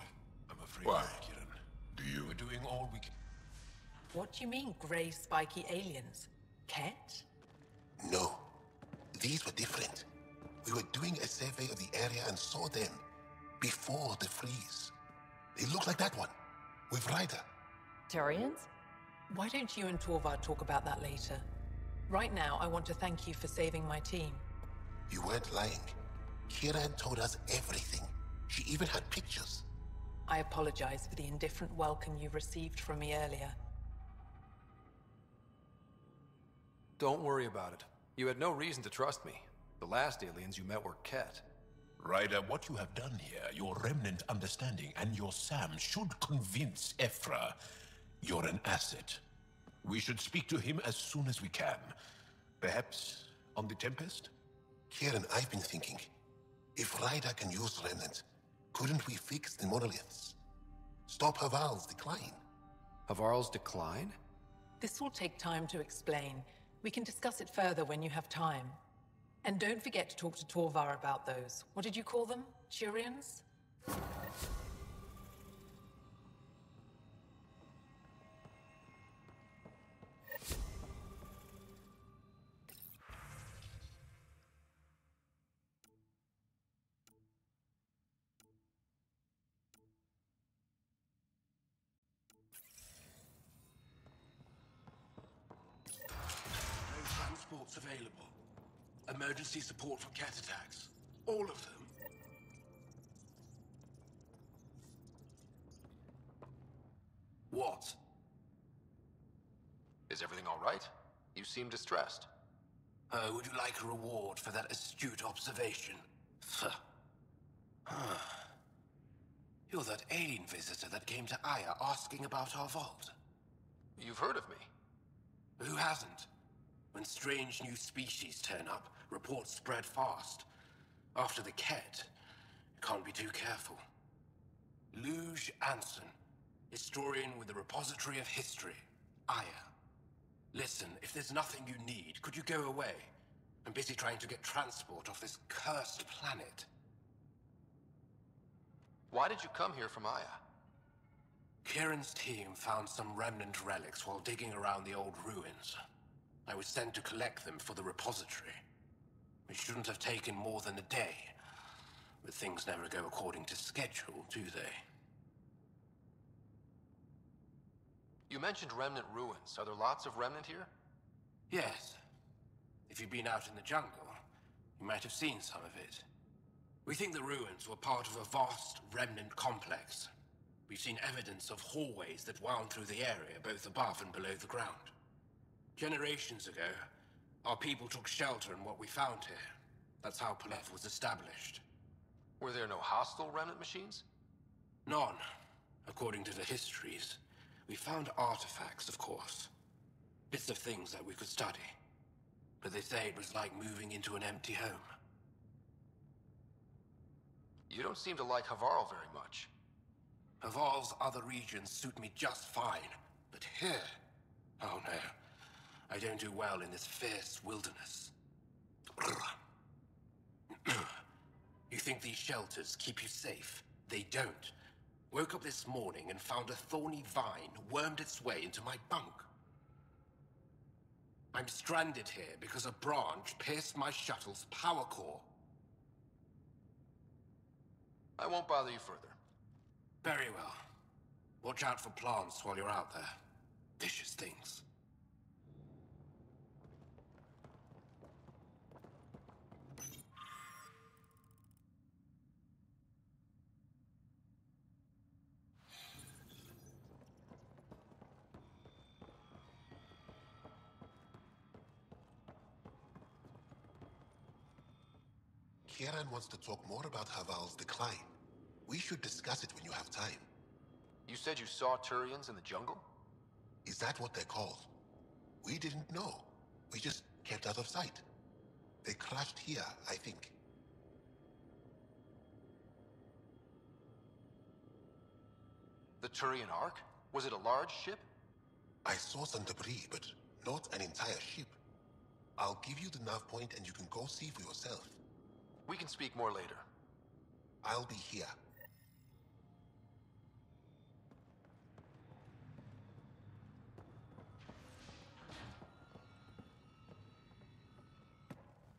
S14: I'm afraid.
S8: Why, Kiran? Do you?
S14: We're doing all we can.
S13: What do you mean, grey spiky aliens? Ket?
S14: No. These were different. We were doing a survey of the area and saw them before the freeze. They look like that one, with Ryder.
S10: Turians?
S13: Why don't you and Torvar talk about that later? Right now, I want to thank you for saving my team.
S14: You weren't lying. Kiran told us everything. She even had pictures.
S13: I apologize for the indifferent welcome you received from me earlier.
S2: Don't worry about it. You had no reason to trust me. The last aliens you met were Ket.
S16: Ryder, what you have done here, your remnant understanding and your SAM should convince Ephra you're an asset. We should speak to him as soon as we can. Perhaps on the Tempest?
S14: Kiran, I've been thinking. If Ryder can use remnant, couldn't we fix the monoliths? Stop Haval's decline?
S2: Havarl's decline?
S13: This will take time to explain. We can discuss it further when you have time. And don't forget to talk to Torvar about those. What did you call them? Turians?
S17: Transports available. Emergency support for cat attacks. All of them. What?
S2: Is everything all right? You seem distressed.
S17: Would you like a reward for that astute observation? You're that alien visitor that came to Aya asking about our vault.
S2: You've heard of me.
S17: Who hasn't?
S16: When strange new species turn up, reports spread fast. After the Ket, you can't be too careful. Luge Anson, historian with the Repository of History, Aya. Listen, if there's nothing you need, could you go away? I'm busy trying to get transport off this cursed planet.
S2: Why did you come here from Aya?
S16: Kieran's team found some remnant relics while digging around the old ruins. I was sent to collect them for the repository. It shouldn't have taken more than a day. But things never go according to schedule, do they?
S2: You mentioned remnant ruins. Are there lots of remnant here?
S16: Yes. If you've been out in the jungle, you might have seen some of it. We think the ruins were part of a vast remnant complex. We've seen evidence of hallways that wound through the area, both above and below the ground. Generations ago, our people took shelter in what we found here. That's how Paleth was established.
S2: Were there no hostile remnant machines?
S16: None, according to the histories. We found artifacts, of course. Bits of things that we could study. But they say it was like moving into an empty home.
S2: You don't seem to like Havarl very much.
S16: Havarl's other regions suit me just fine. But here... oh no. I don't do well in this fierce wilderness. You think these shelters keep you safe? They don't. Woke up this morning and found a thorny vine wormed its way into my bunk. I'm stranded here because a branch pierced my shuttle's power core.
S2: I won't bother you further.
S16: Very well. Watch out for plants while you're out there. Vicious things.
S14: Kieran wants to talk more about Haval's decline. We should discuss it when you have time.
S2: You said you saw Turians in the jungle?
S14: Is that what they're called? We didn't know. We just kept out of sight. They crashed here, I think.
S2: The Turian Ark? Was it a large ship?
S14: I saw some debris, but not an entire ship. I'll give you the nav point and you can go see for yourself.
S2: We can speak more later.
S14: I'll be here.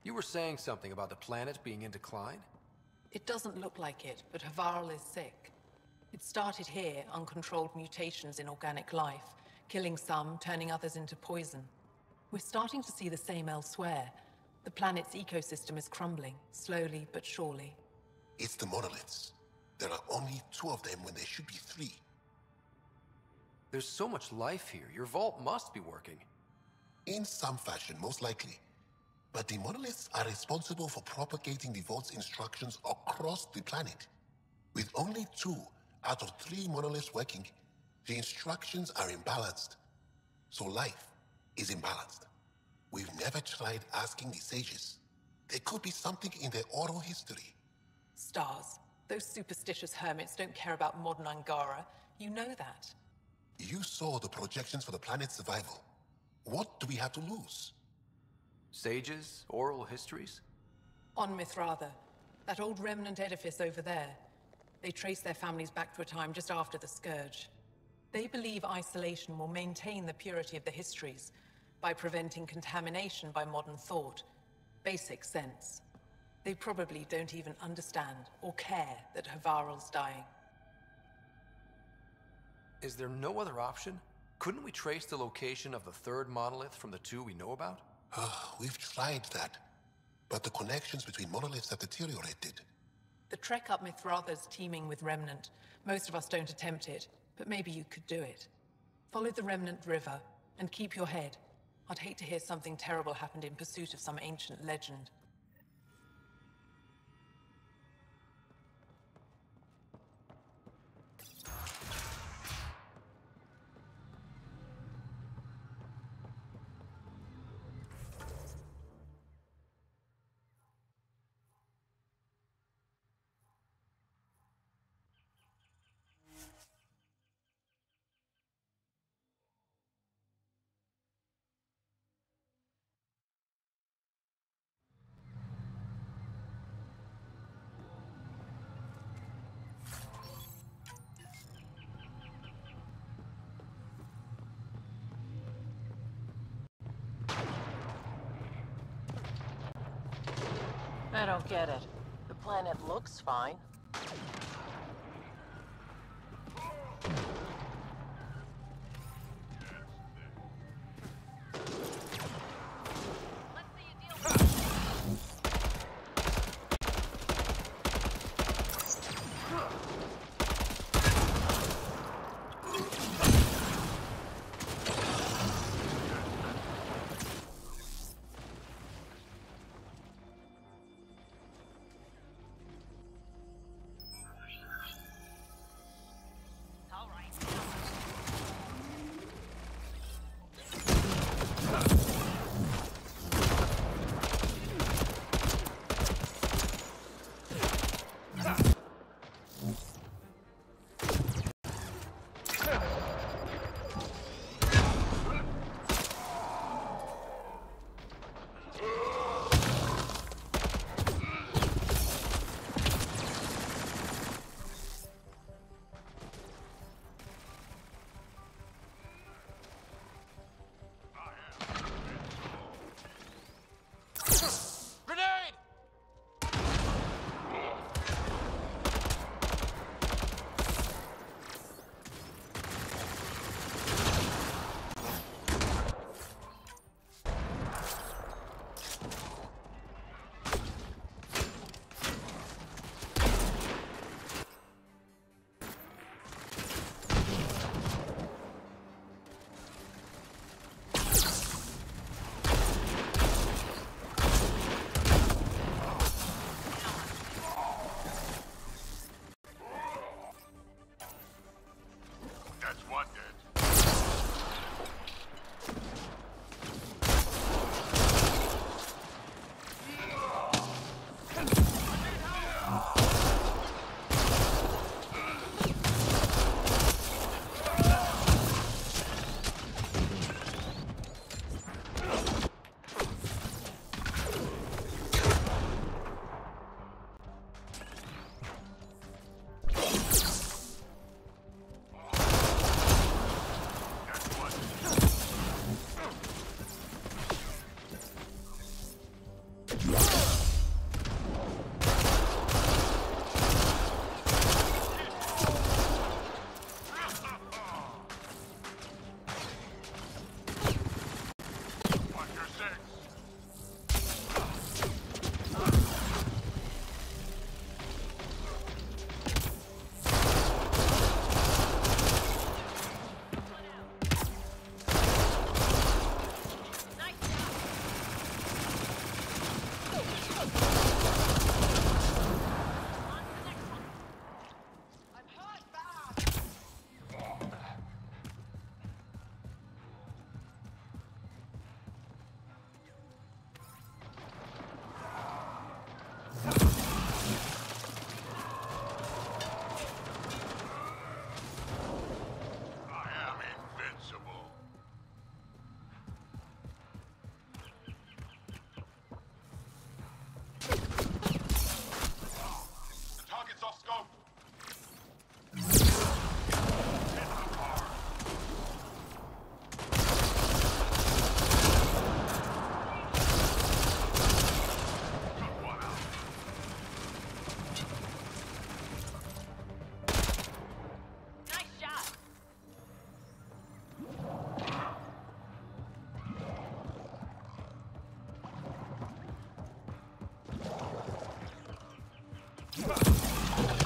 S2: You were saying something about the planet being in decline?
S13: It doesn't look like it, but Havarl is sick. It started here, uncontrolled mutations in organic life, killing some, turning others into poison. We're starting to see the same elsewhere. The planet's ecosystem is crumbling, slowly but surely.
S14: It's the monoliths. There are only 2 of them when there should be 3.
S2: There's so much life here. Your vault must be working.
S14: In some fashion, most likely. But the monoliths are responsible for propagating the vault's instructions across the planet. With only 2 out of 3 monoliths working, the instructions are imbalanced. So life is imbalanced. We've never tried asking the sages. There could be something in their oral history.
S13: Stars. Those superstitious hermits don't care about modern Angara. You know that.
S14: You saw the projections for the planet's survival. What do we have to lose?
S2: Sages? Oral histories?
S13: On Mithratha, that old remnant edifice over there. They trace their families back to a time just after the Scourge. They believe isolation will maintain the purity of the histories by preventing contamination by modern thought. Basic sense. They probably don't even understand or care that Havarl's dying.
S2: Is there no other option? Couldn't we trace the location of the 3rd monolith from the 2 we know about?
S14: We've tried that, but the connections between monoliths have deteriorated.
S13: The trek up Mithratha's teeming with Remnant. Most of us don't attempt it, but maybe you could do it. Follow the Remnant River, and keep your head. I'd hate to hear something terrible happened in pursuit of some ancient legend.
S10: I don't get it. The planet looks fine.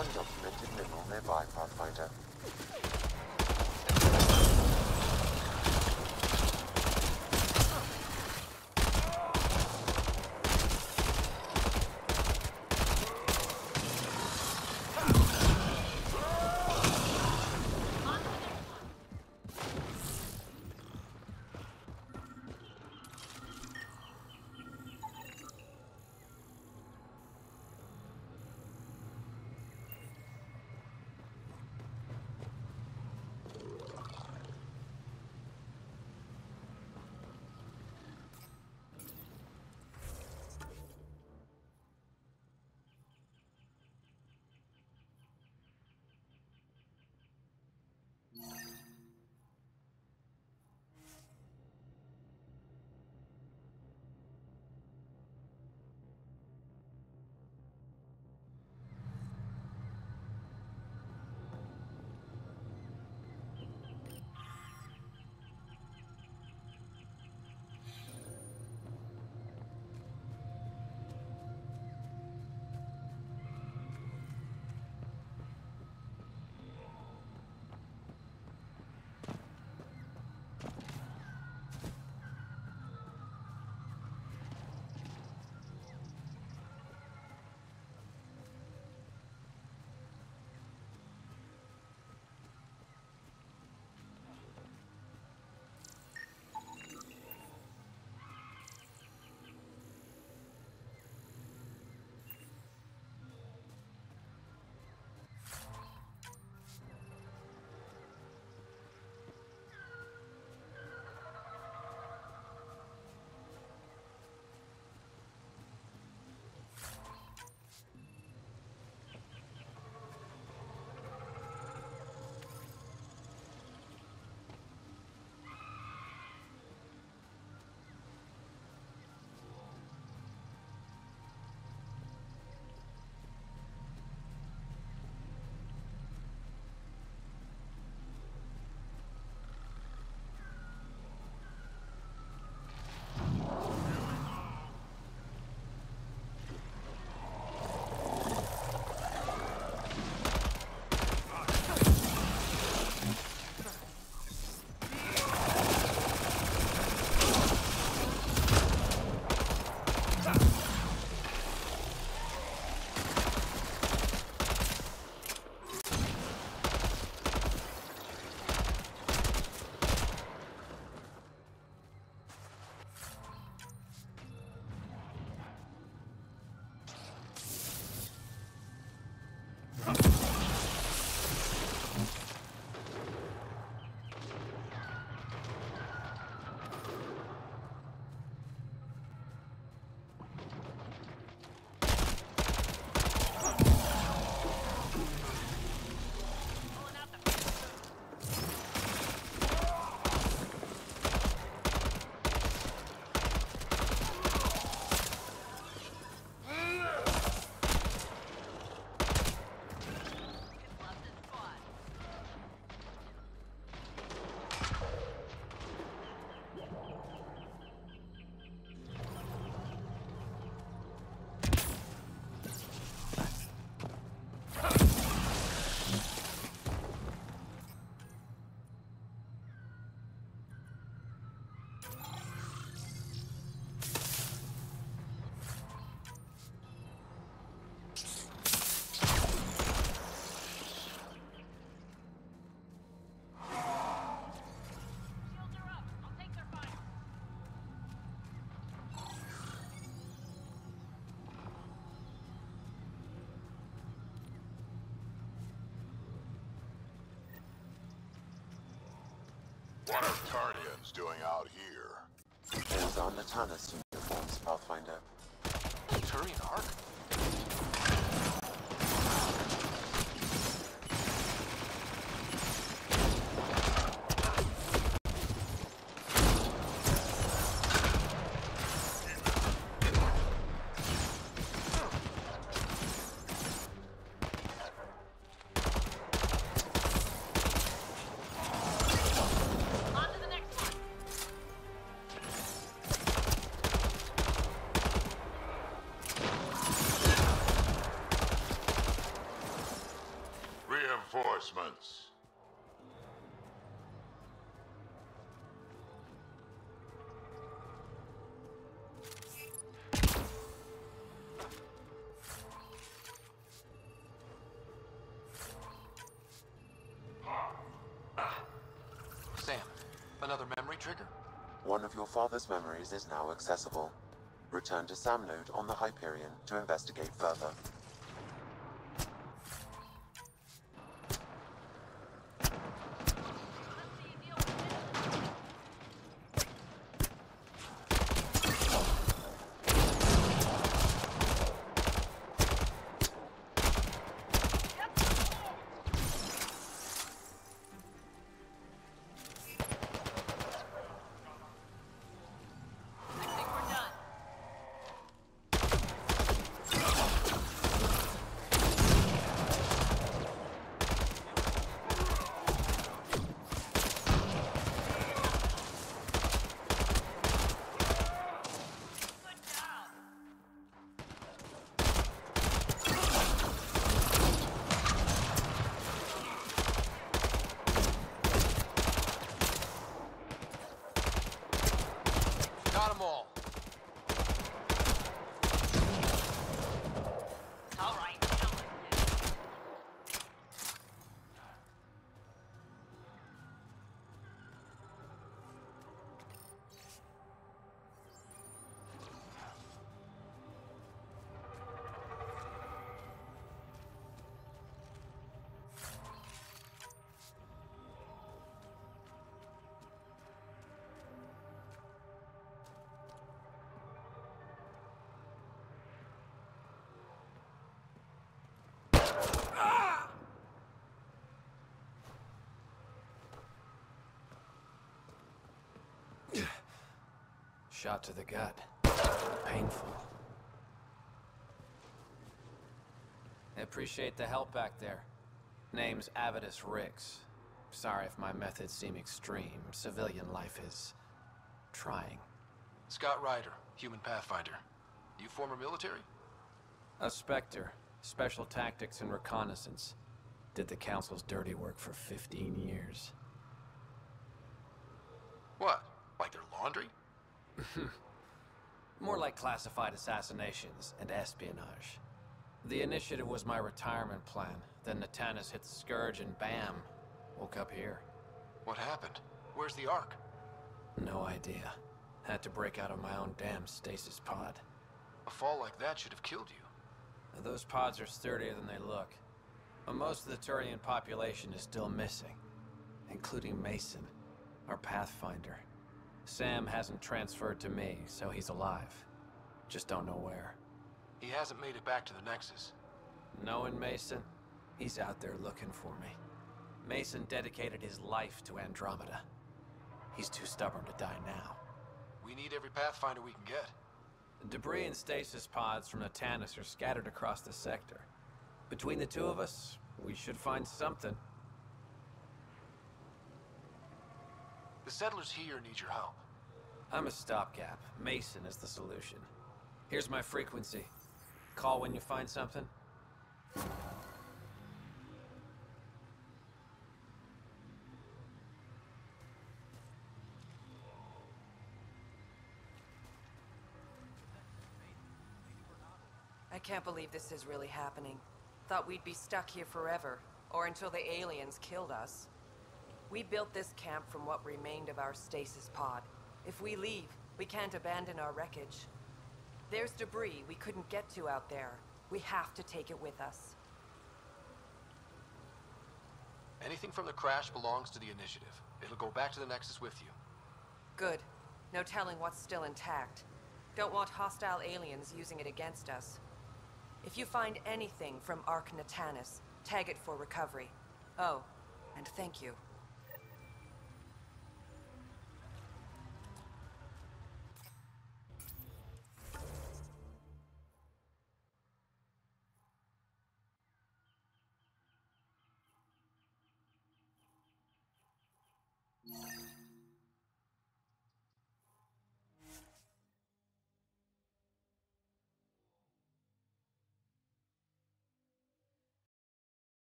S12: Undocumented mineral nearby, Pathfinder.
S11: What are Tarnians doing out here?
S12: Those are Natanus uniforms, Pathfinder.
S2: Turian Ark?
S11: Reinforcements.
S2: Sam, another memory trigger?
S12: One of your father's memories is now accessible. Return to Sam Node on the Hyperion to investigate further.
S2: Got 'em all.
S10: All right.
S2: Shot to the gut. Painful. I appreciate the help back there. Name's Avidus Rix. Sorry if my methods seem extreme. Civilian life is trying. Scott Ryder, human pathfinder. You former military? A Spectre. Special tactics and reconnaissance. Did the Council's dirty work for 15 years. What? Like their laundry? More like classified assassinations and espionage. The initiative was my retirement plan. Then Natanus hit the Scourge and bam, woke up here. What happened? Where's the Ark? No idea. Had to break out of my own damn stasis pod. A fall like that should have killed you. Those pods are sturdier than they look. But most of the Turian population is still missing, including Mason, our pathfinder. Sam hasn't transferred to me, so he's alive. Just don't know where. He hasn't made it back to the Nexus. Knowing Mason, he's out there looking for me. Mason dedicated his life to Andromeda. He's too stubborn to die now. We need every Pathfinder we can get. Debris and stasis pods from Natanus are scattered across the sector. Between the two of us, we should find something. The settlers here need your help. I'm a stopgap. Mason is the solution. Here's my frequency. Call when you find something.
S1: I can't believe this is really happening. Thought we'd be stuck here forever, or until the aliens killed us. We built this camp from what remained of our stasis pod. If we leave, we can't abandon our wreckage. There's debris we couldn't get to out there. We have to take it with us.
S2: Anything from the crash belongs to the Initiative. It'll go back to the Nexus with you.
S1: Good. No telling what's still intact. Don't want hostile aliens using it against us. If you find anything from Ark Natanis, tag it for recovery. Oh, and thank you.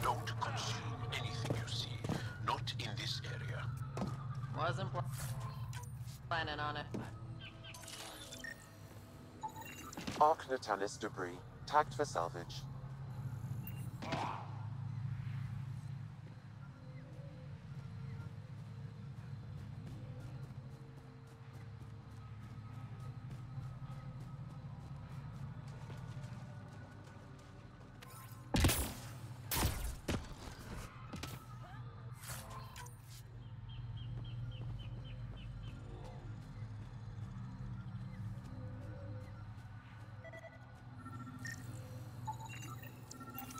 S16: Don't consume anything you see. Not in this area.
S10: Wasn't planning on it.
S12: Ark Natanis debris, tagged for salvage.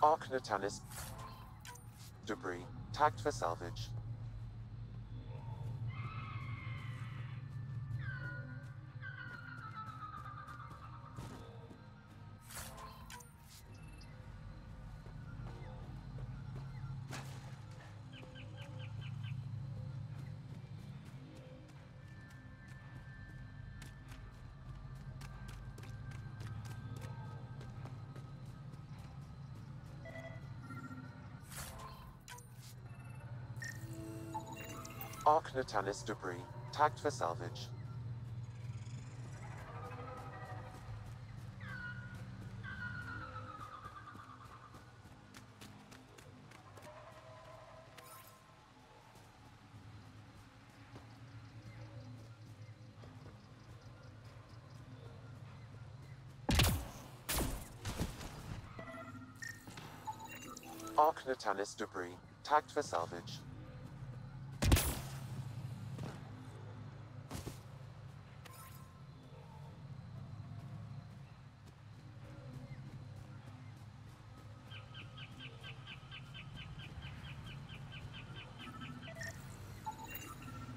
S12: Ark Natanis debris, tagged for salvage. Ark Natanis debris, tagged for salvage. Ark Natanis debris, tagged for salvage.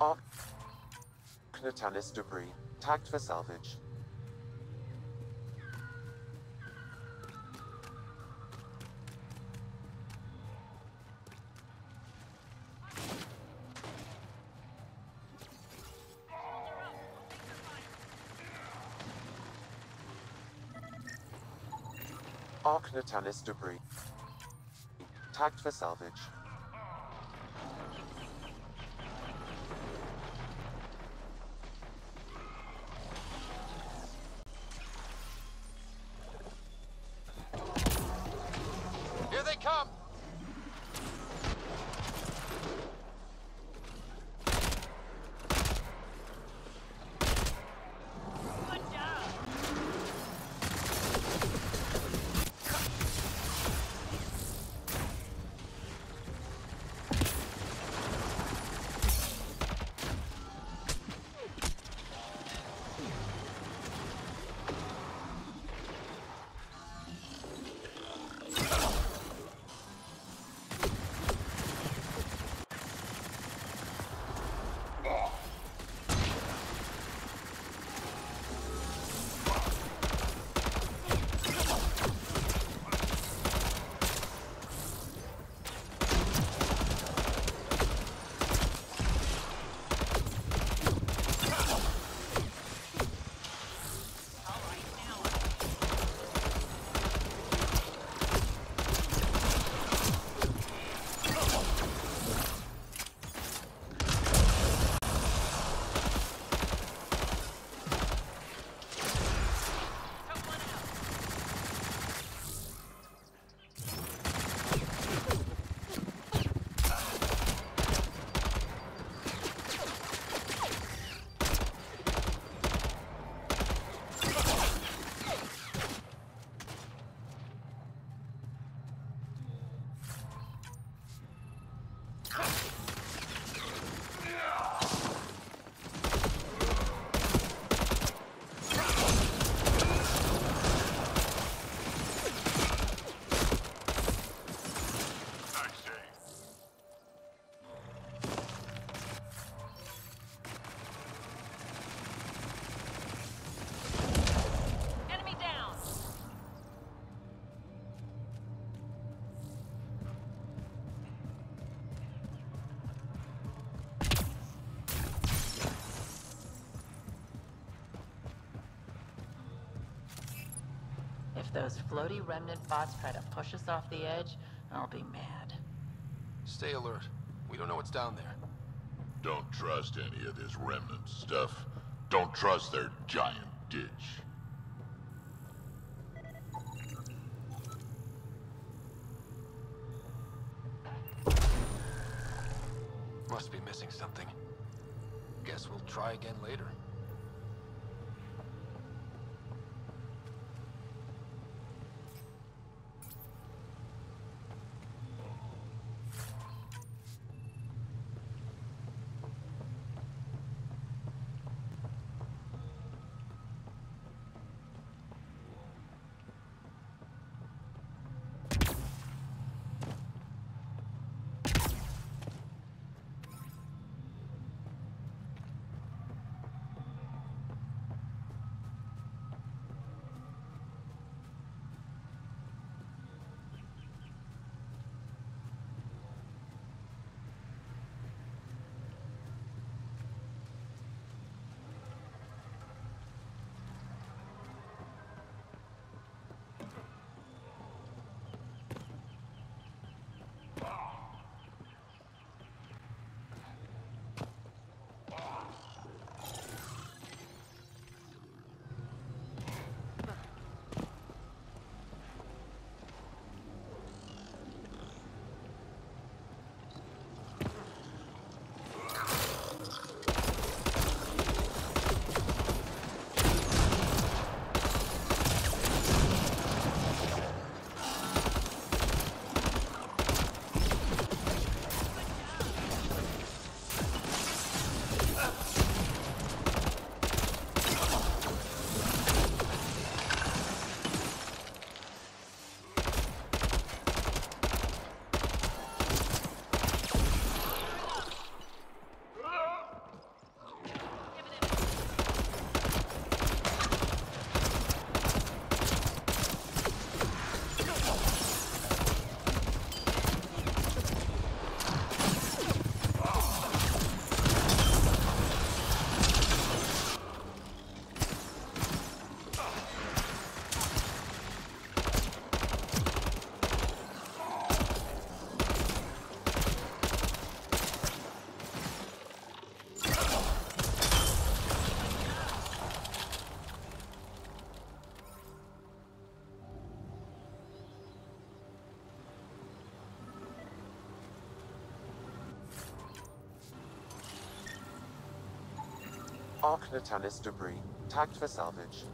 S12: Ark Natanis debris, tagged for salvage. Ark Natanis debris, tagged for salvage.
S2: Here they come!
S10: If those floaty remnant bots try to push us off the edge, I'll be mad.
S2: Stay alert. We don't know what's down there.
S11: Don't trust any of this remnant stuff. Don't trust their giant ditch.
S2: Must be missing something. Guess we'll try again later.
S12: Arc Natalis debris, tagged for salvage.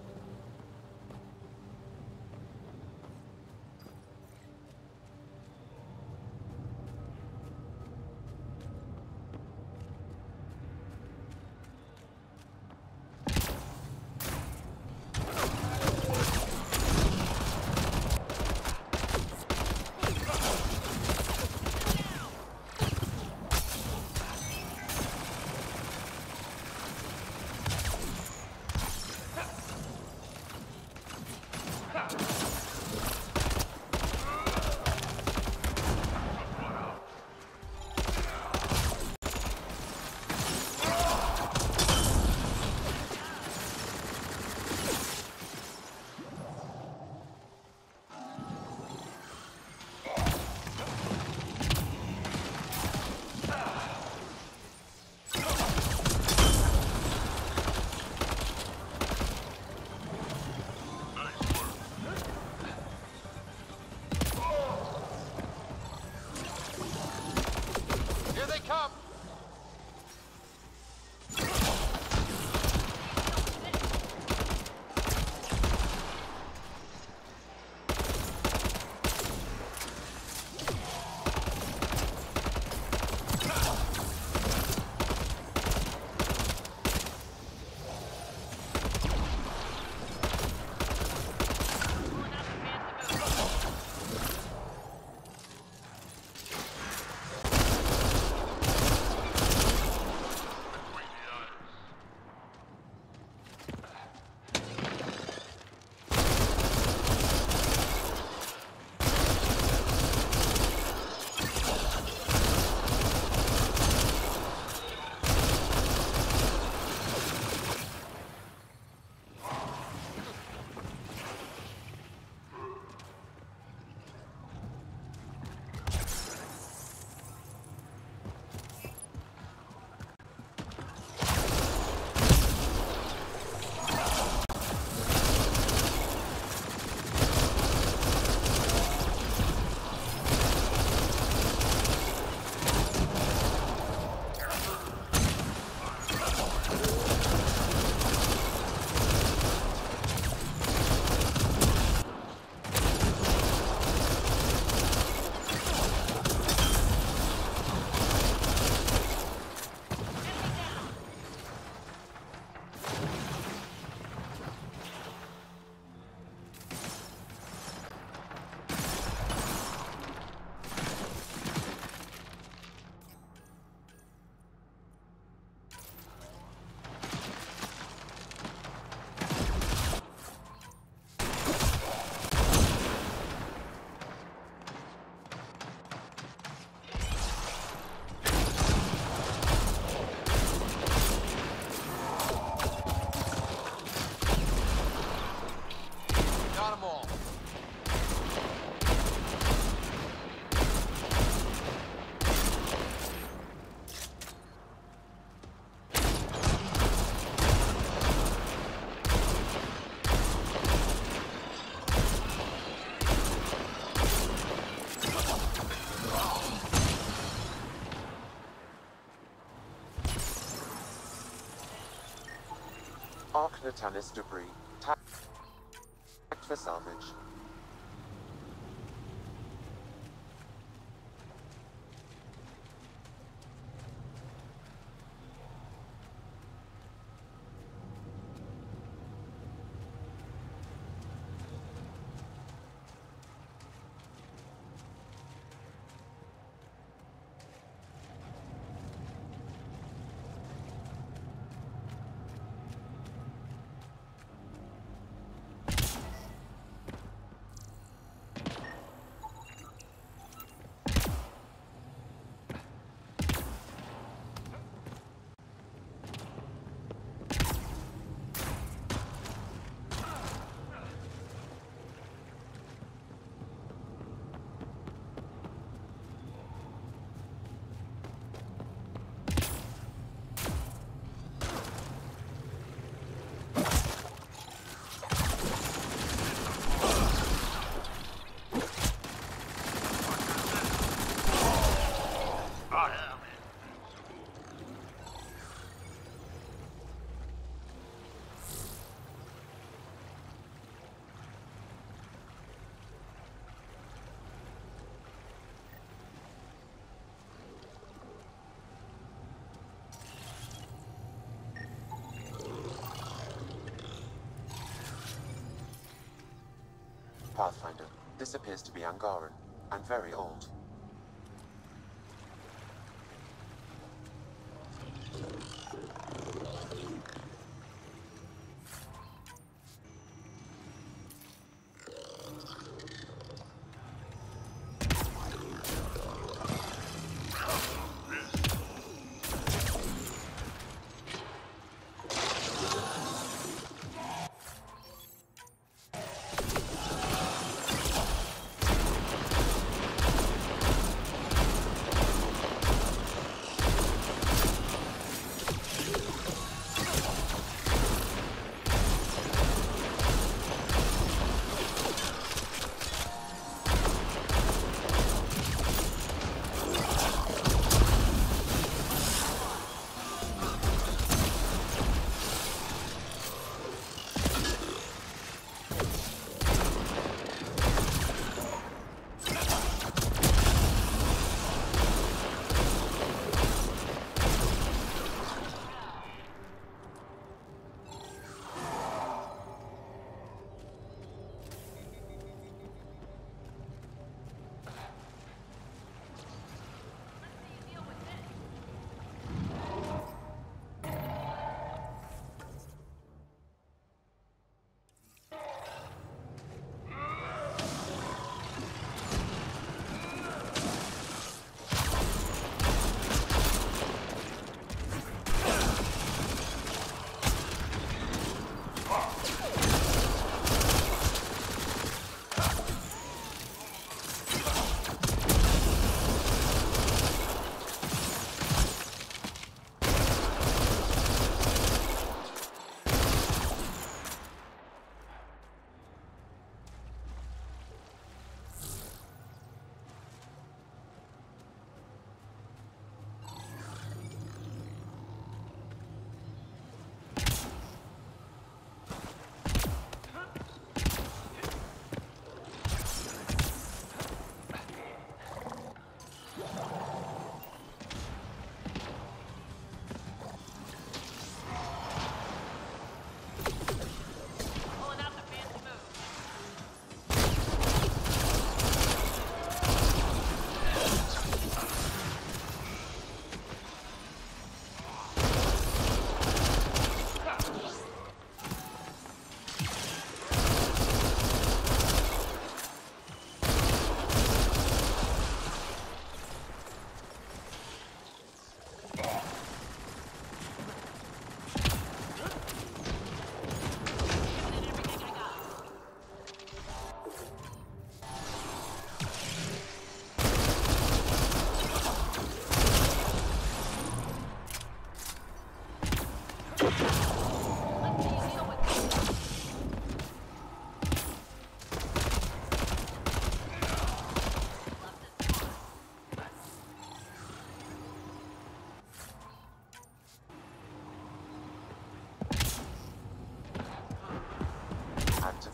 S12: Dark Natalis debris. Tagged for salvage. Pathfinder, this appears to be Angaran, and very old.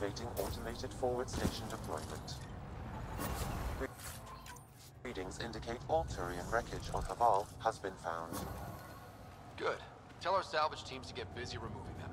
S12: Activating automated forward station deployment. Readings indicate all Turian wreckage on Haval has been found.
S2: Good. Tell our salvage teams to get busy removing them.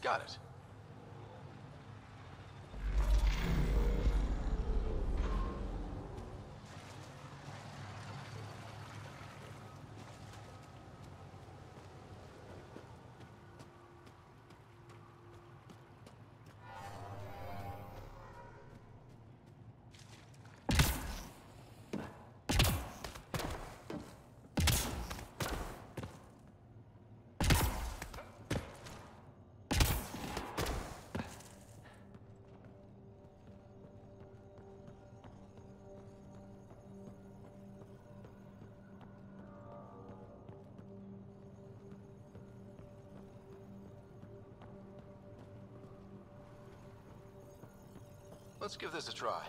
S2: Got it. Let's give this a try.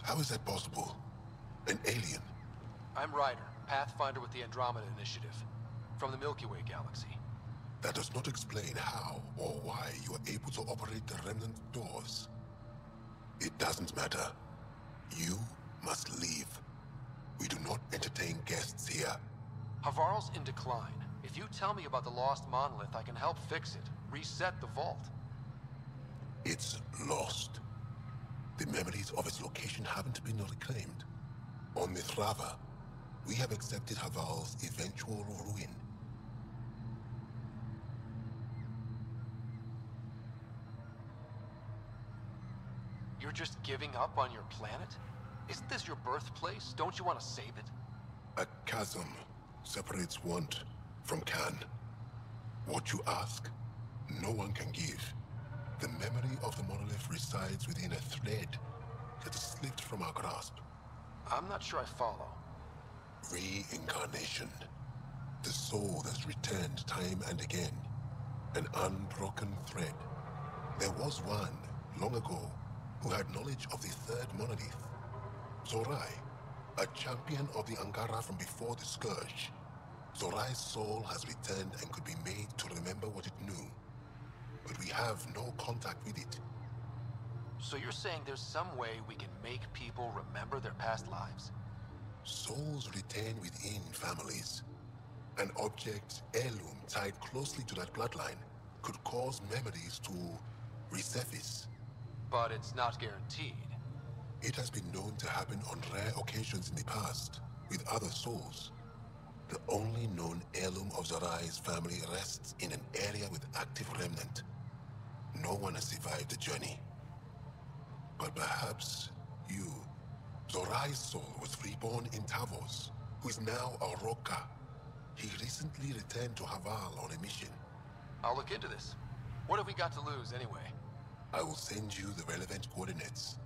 S14: How is that possible? An alien?
S2: I'm Ryder, Pathfinder with the Andromeda Initiative, from the Milky Way galaxy.
S14: That does not explain how or why you are able to operate the remnant doors. It doesn't matter. You must leave. We do not entertain guests here.
S2: Havarl's in decline. If you tell me about the lost monolith, I can help fix it. Reset the vault.
S14: It's lost. The memories of its location haven't been reclaimed. On Mithrava, we have accepted Havarl's eventual ruin.
S2: You're just giving up on your planet? Isn't this your birthplace? Don't you want to save it?
S14: A chasm separates want from can. What you ask, no one can give. The memory of the monolith resides within a thread that has slipped from our grasp.
S2: I'm not sure I follow.
S14: Reincarnation. The soul that's returned time and again. An unbroken thread. There was one, long ago, who had knowledge of the third monolith. Zorai, a champion of the Angara from before the Scourge. Zorai's soul has returned and could be made to remember what it knew. But we have no contact with it.
S2: So you're saying there's some way we can make people remember their past lives?
S14: Souls retain within families. An object, heirloom, tied closely to that bloodline could cause memories to resurface.
S2: But it's not guaranteed.
S14: It has been known to happen on rare occasions in the past, with other souls. The only known heirloom of Zorai's family rests in an area with active remnant. No one has survived the journey. But perhaps you. Zorai's soul was reborn in Tavos, who is now a Roka. He recently returned to Havarl on a mission.
S2: I'll look into this. What have we got to lose, anyway?
S14: I will send you the relevant coordinates.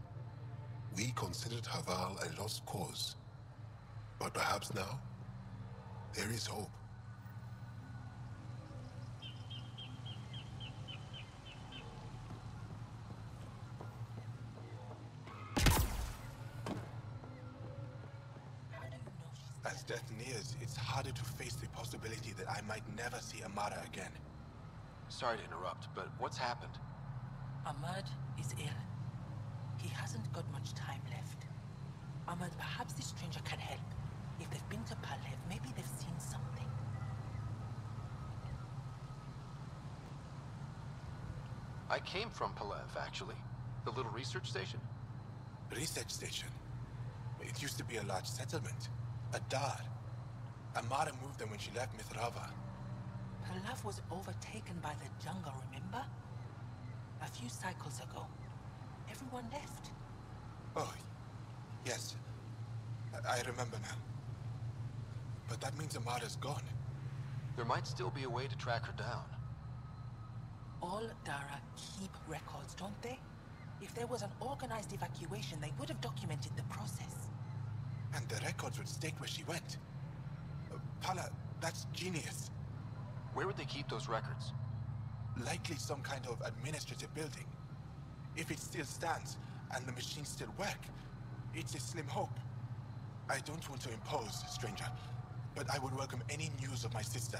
S14: We considered Havarl a lost cause. But perhaps now, there is hope.
S17: As death nears, it's harder to face the possibility that I might never see Amara again.
S2: Sorry to interrupt, but what's happened?
S13: Ahmad is ill. He hasn't got much time left. Ahmad, perhaps this stranger can help. If they've been to Palev, maybe they've seen something.
S2: I came from Palev, actually. The little research station.
S17: Research station? It used to be a large settlement. A dar. Amara moved them when she left Mithrava.
S13: Palev was overtaken by the jungle, remember? A few cycles ago. Everyone left.
S17: Oh, yes. I remember now. But that means Amara's gone.
S2: There might still be a way to track her down.
S13: All Dara keep records, don't they? If there was an organized evacuation, they would have documented the process.
S17: And the records would state where she went. Pala, that's genius.
S2: Where would they keep those records?
S17: Likely some kind of administrative building. If it still stands, and the machines still work, it's a slim hope. I don't want to impose, stranger, but I would welcome any news of my sister.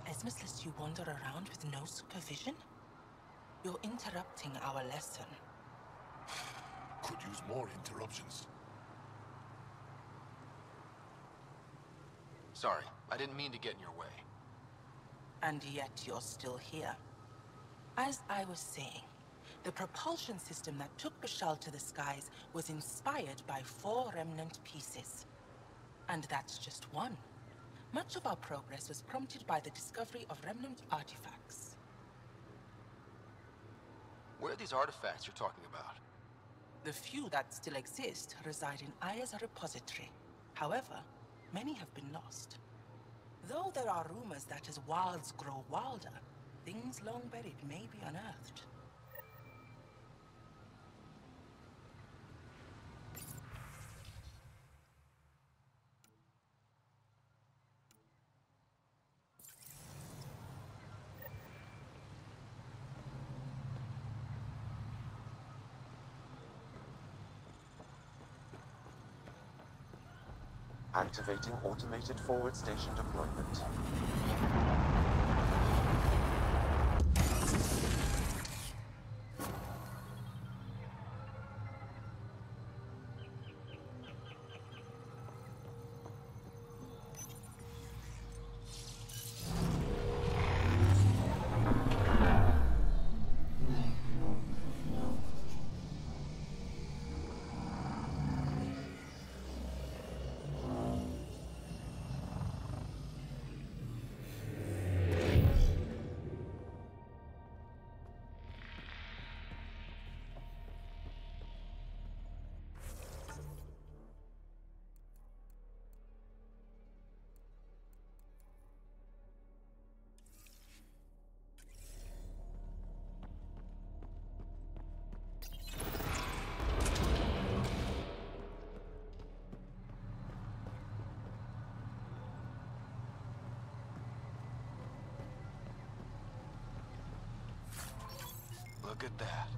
S13: Esmisless, you wander around with no supervision? You're interrupting our lesson.
S16: Could use more interruptions.
S2: Sorry, I didn't mean to get in your way.
S13: And yet you're still here. As I was saying, the propulsion system that took Bashal to the skies was inspired by 4 remnant pieces. And that's just one. Much of our progress was prompted by the discovery of remnant artifacts.
S2: Where are these artifacts you're talking about?
S13: The few that still exist reside in Aya's repository. However, many have been lost. Though there are rumors that as wilds grow wilder, things long buried may be unearthed.
S12: Activating automated forward station deployment.
S15: Look at that.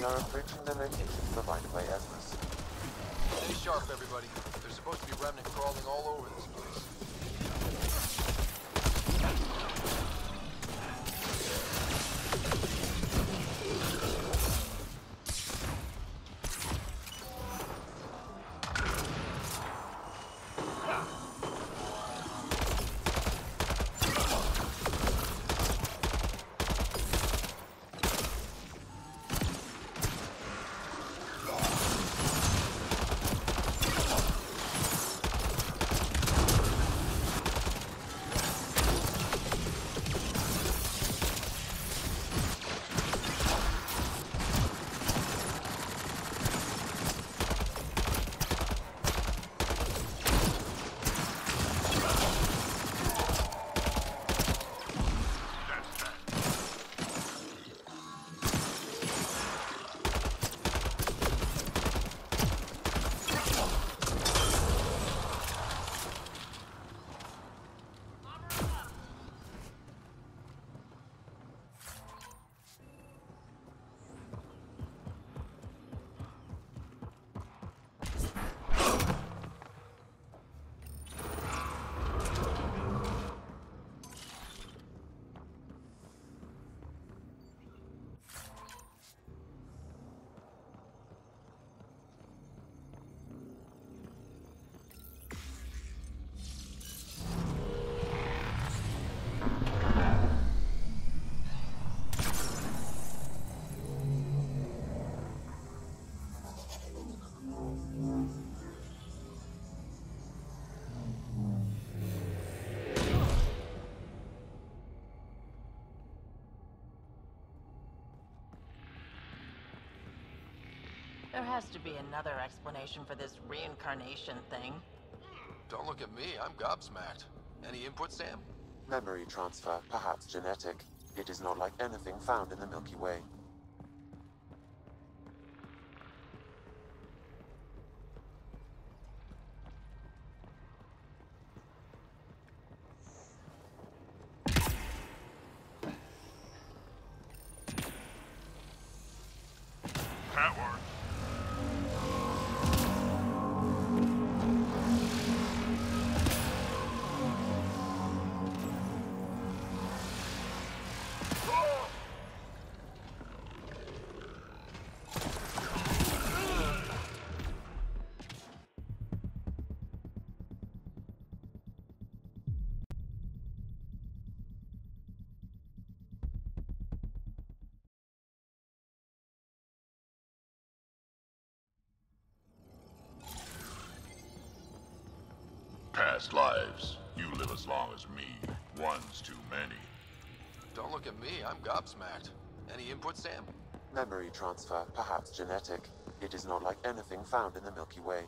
S12: are approaching the location provided by Esmus.
S2: Stay sharp, everybody. There's supposed to be remnant crawling all over this place.
S10: There has to be another explanation for this reincarnation thing.
S2: Don't look at me, I'm gobsmacked. Any input, Sam?
S12: Memory transfer, perhaps genetic. It is not like anything found in the Milky Way.
S11: Power. Past lives. You live as long as me. One's too many.
S2: Don't look at me, I'm gobsmacked. Any input, Sam?
S12: Memory transfer, perhaps genetic. It is not like anything found in the Milky Way.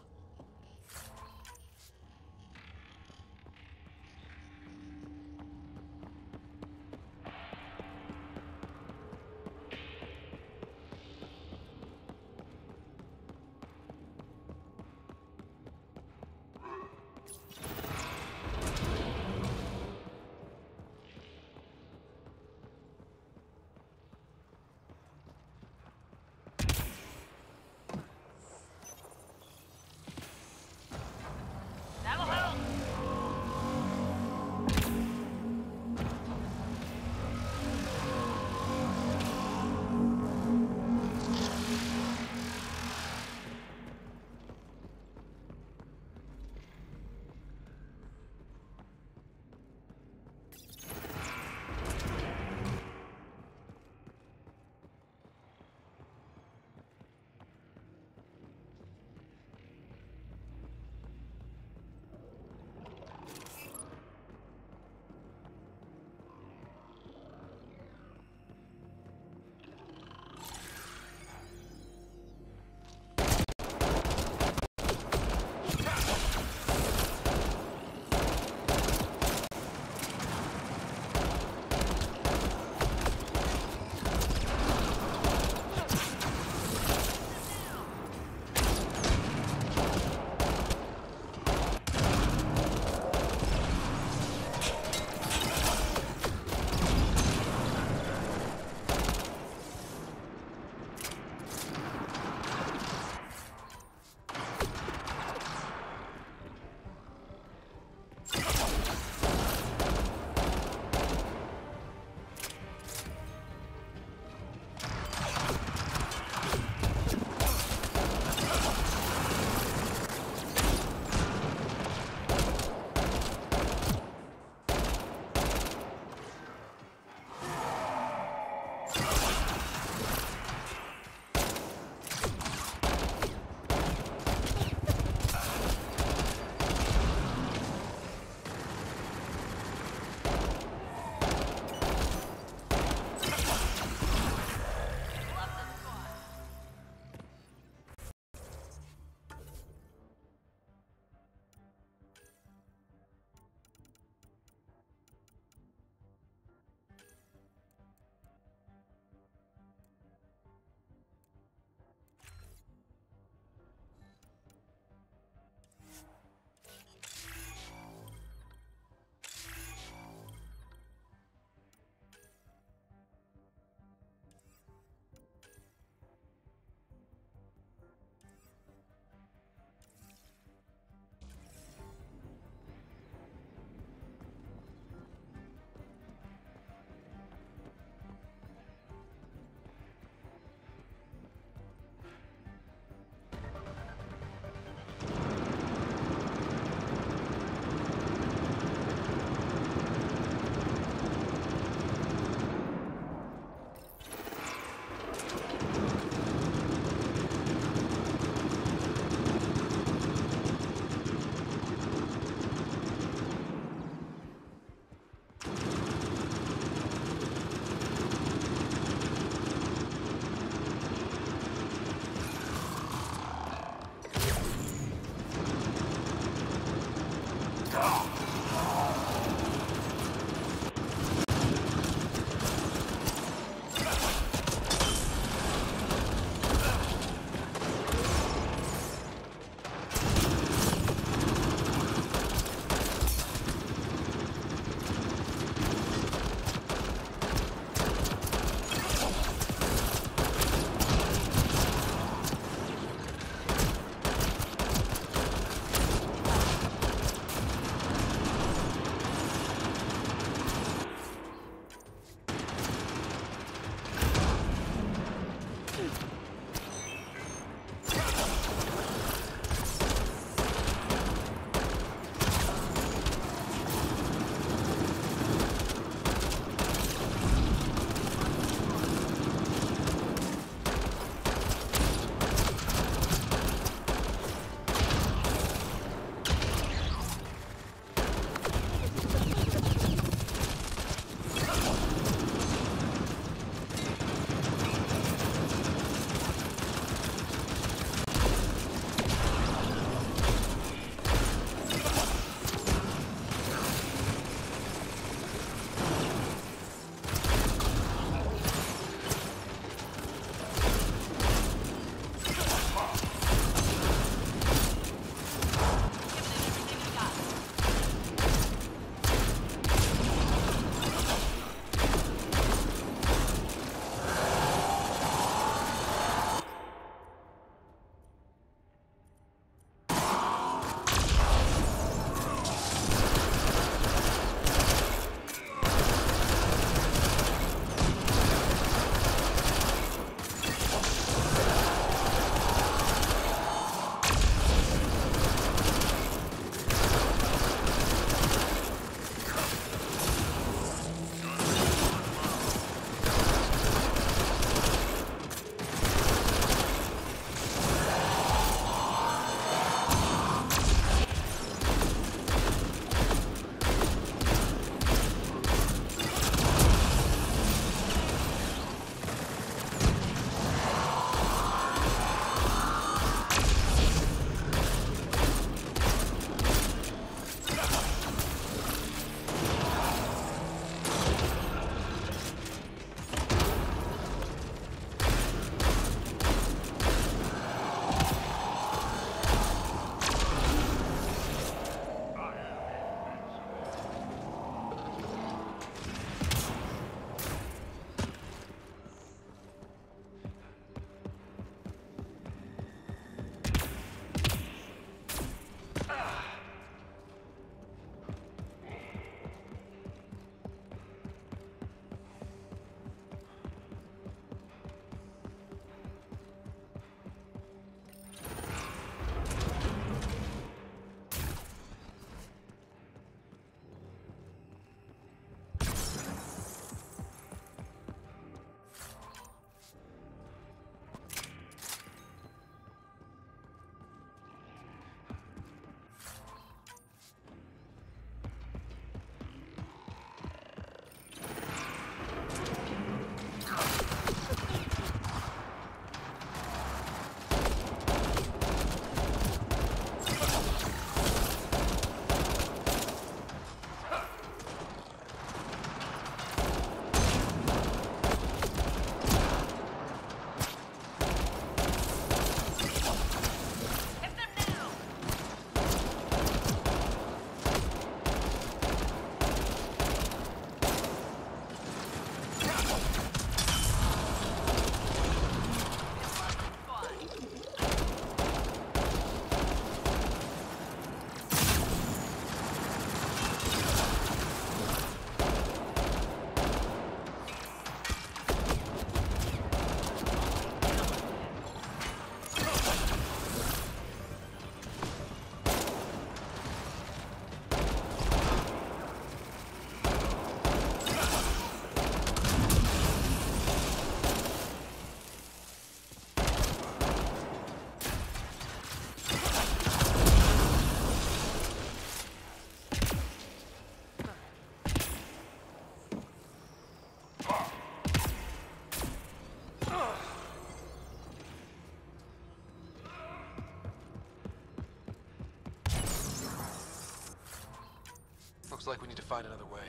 S2: like we need to find another way.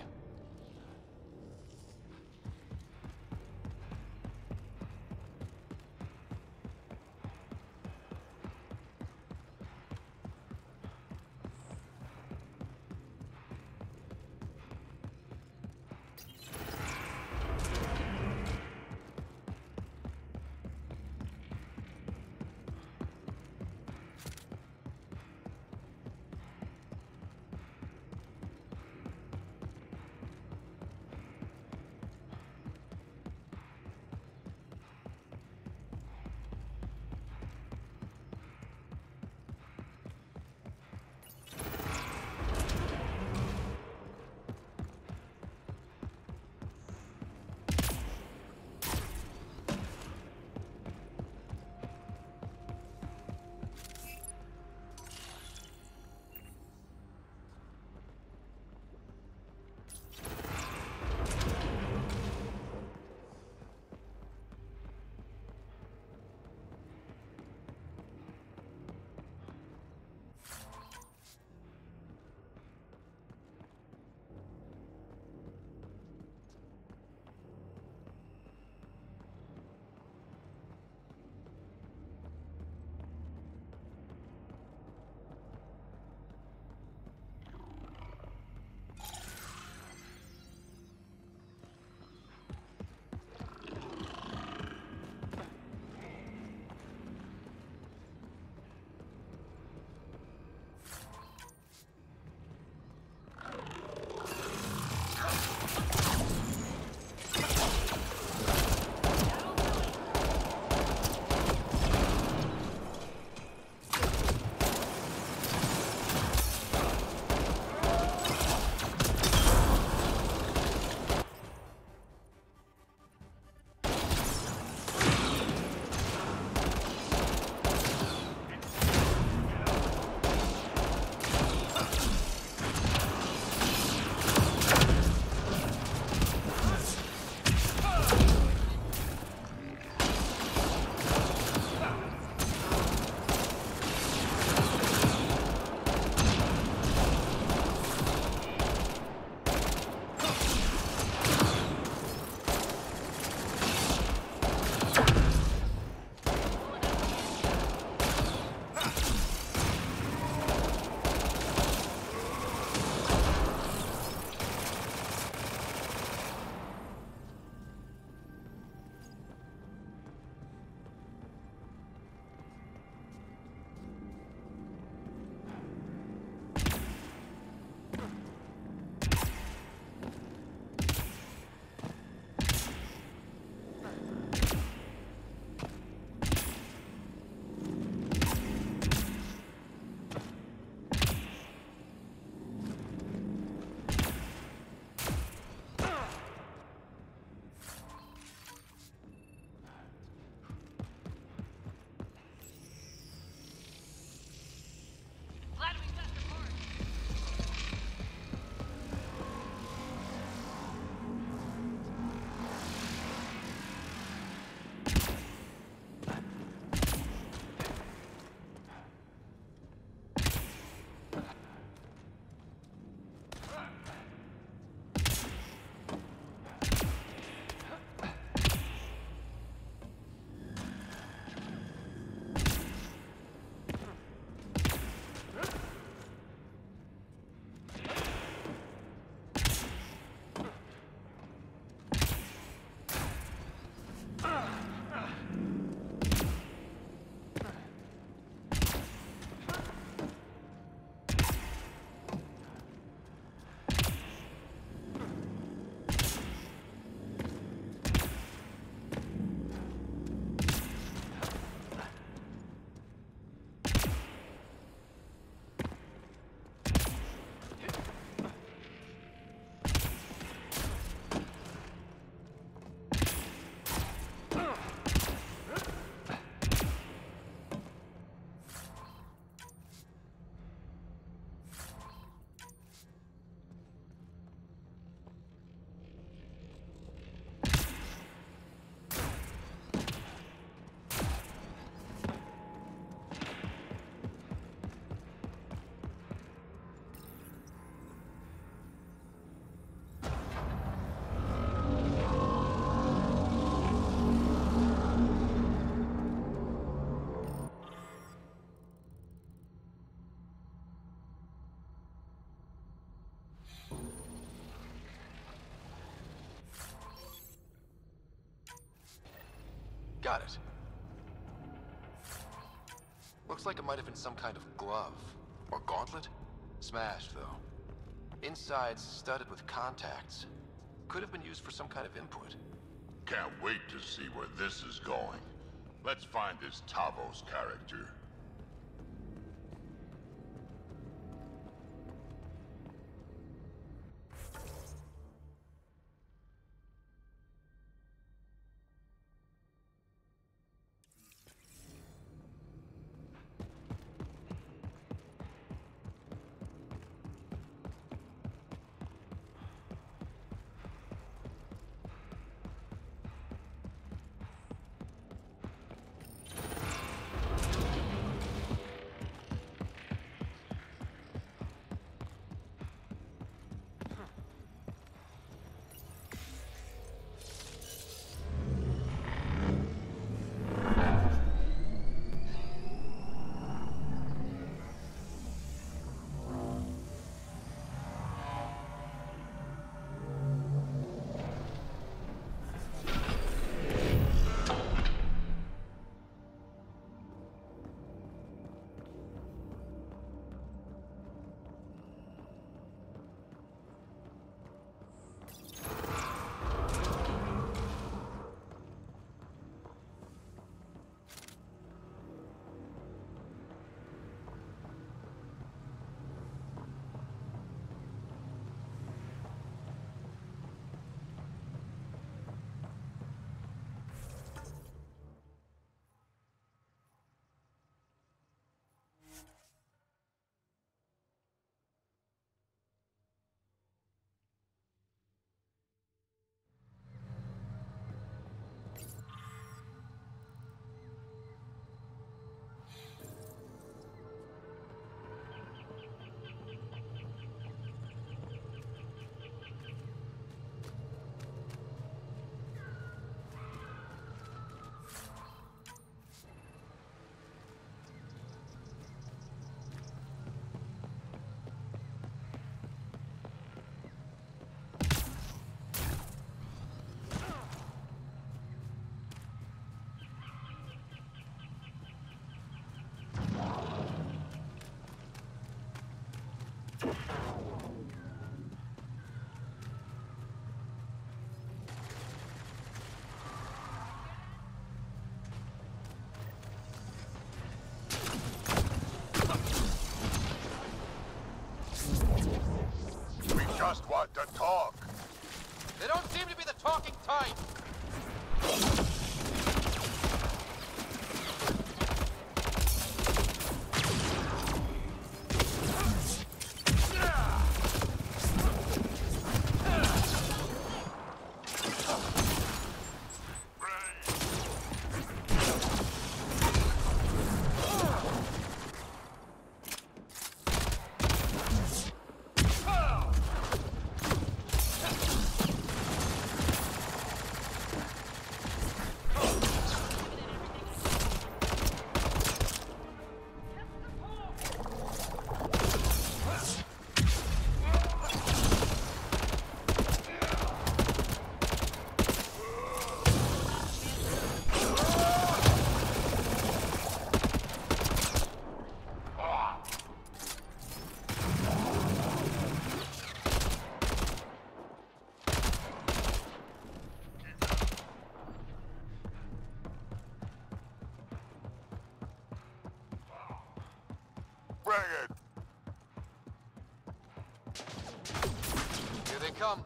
S2: got it. Looks like it might have been some kind of glove. Or gauntlet? Smashed, though. Inside's studded with contacts. Could have been used for some kind of input.
S11: Can't wait to see where this is going. Let's find this Tavos character. Just want to talk.
S2: They don't seem to be the talking type.
S11: Bring it!
S2: Here they come.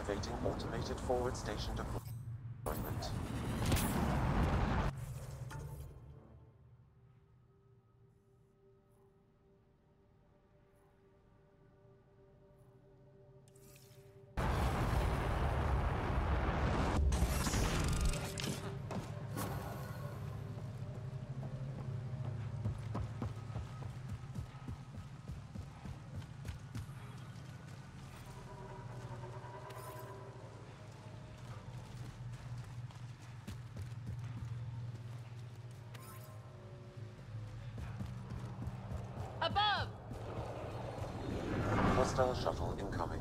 S12: Activating automated forward station deployment.
S5: Above!
S12: Hostile shuttle incoming.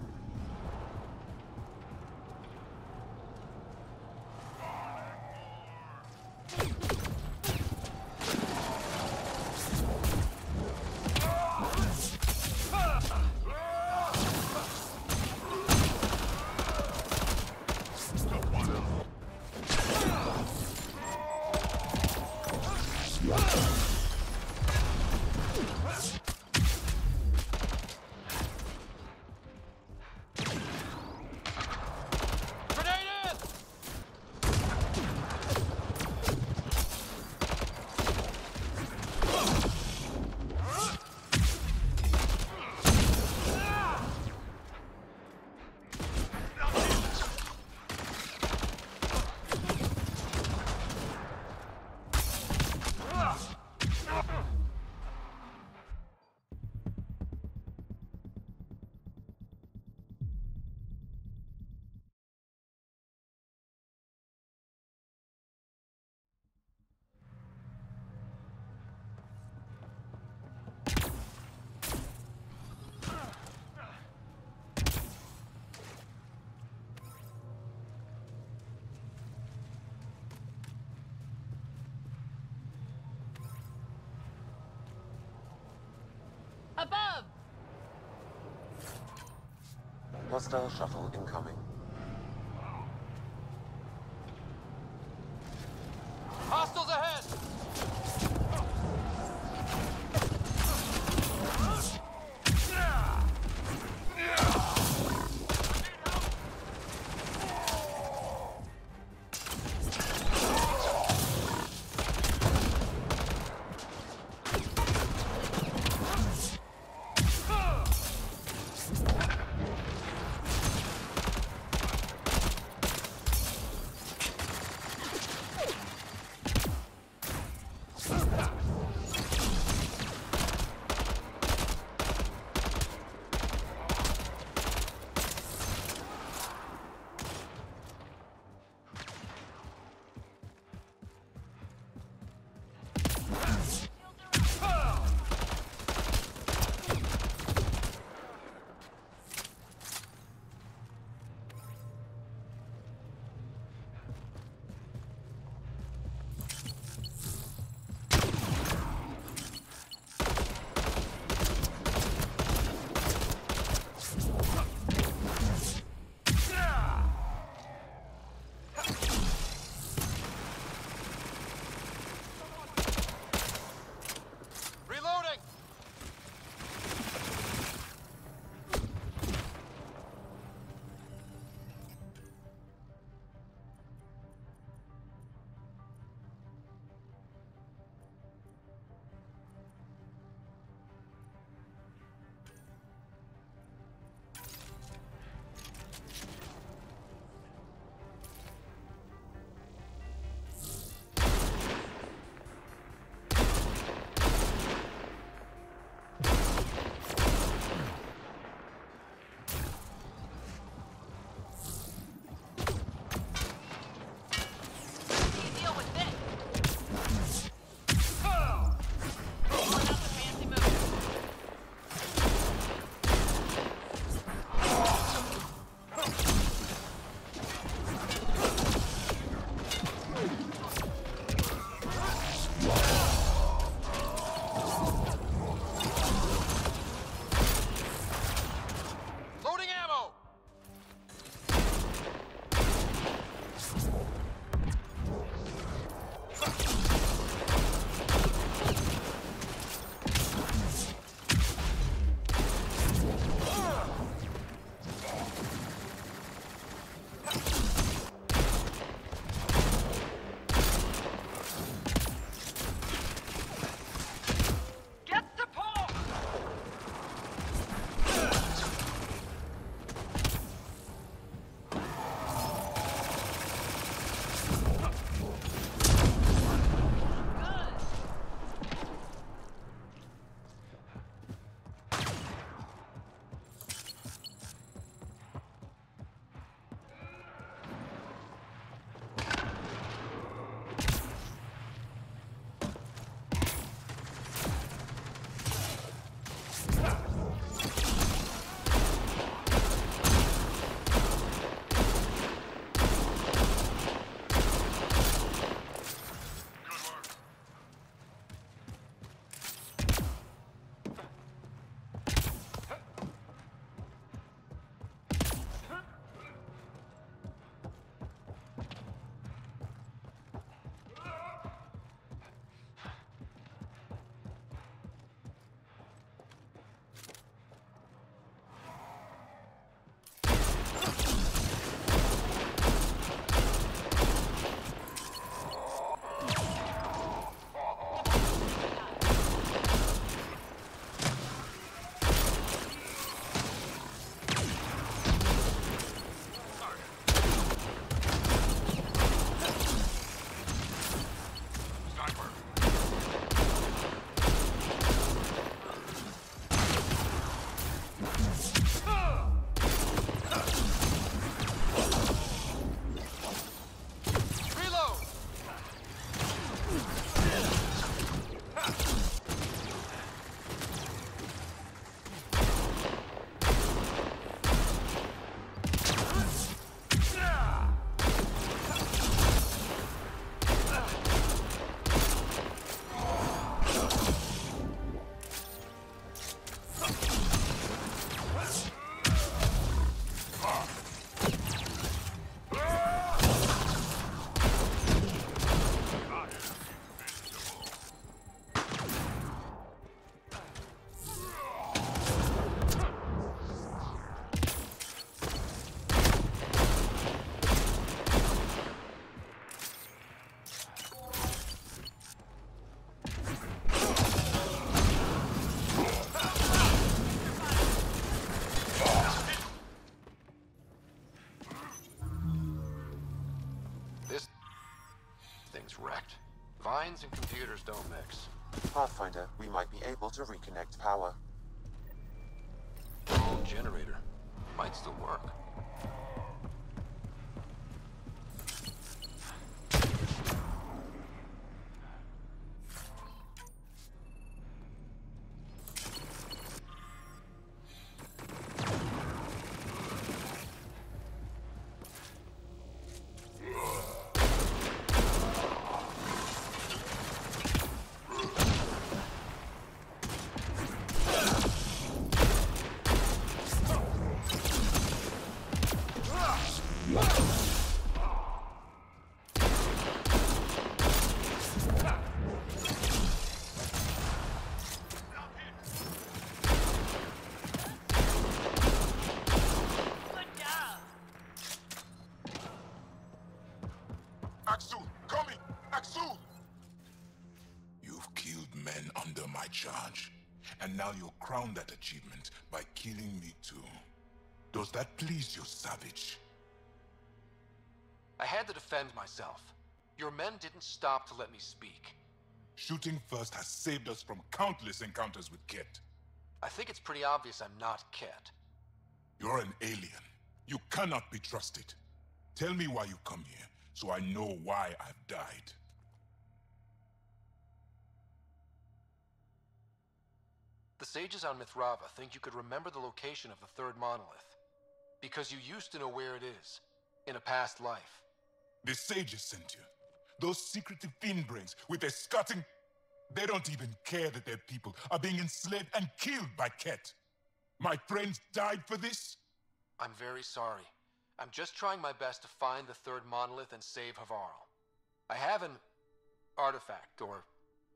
S5: Above!
S12: Hostile shuttle incoming.
S2: Hostiles ahead!
S16: Science and computers don't mix.
S12: Pathfinder, we might be able to reconnect power.
S16: Old generator. Might still work.
S15: Axel, coming! Axel!
S18: You've killed men under my charge, and now you'll crown that achievement by killing me too. Does that please you, savage?
S2: I had to defend myself. Your men didn't stop to let me speak.
S18: Shooting first has saved us from countless encounters with Ket.
S2: I think it's pretty obvious I'm not Ket.
S18: You're an alien. You cannot be trusted. Tell me why you come here, so I know why I've died.
S2: The sages on Mithrava think you could remember the location of the third monolith. Because you used to know where it is, in a past life.
S18: The sages sent you. Those secretive fiend brains with their scutting... They don't even care that their people are being enslaved and killed by Ket. My friends died for this?
S2: I'm very sorry. I'm just trying my best to find the third monolith and save Havarl. I have an artifact, or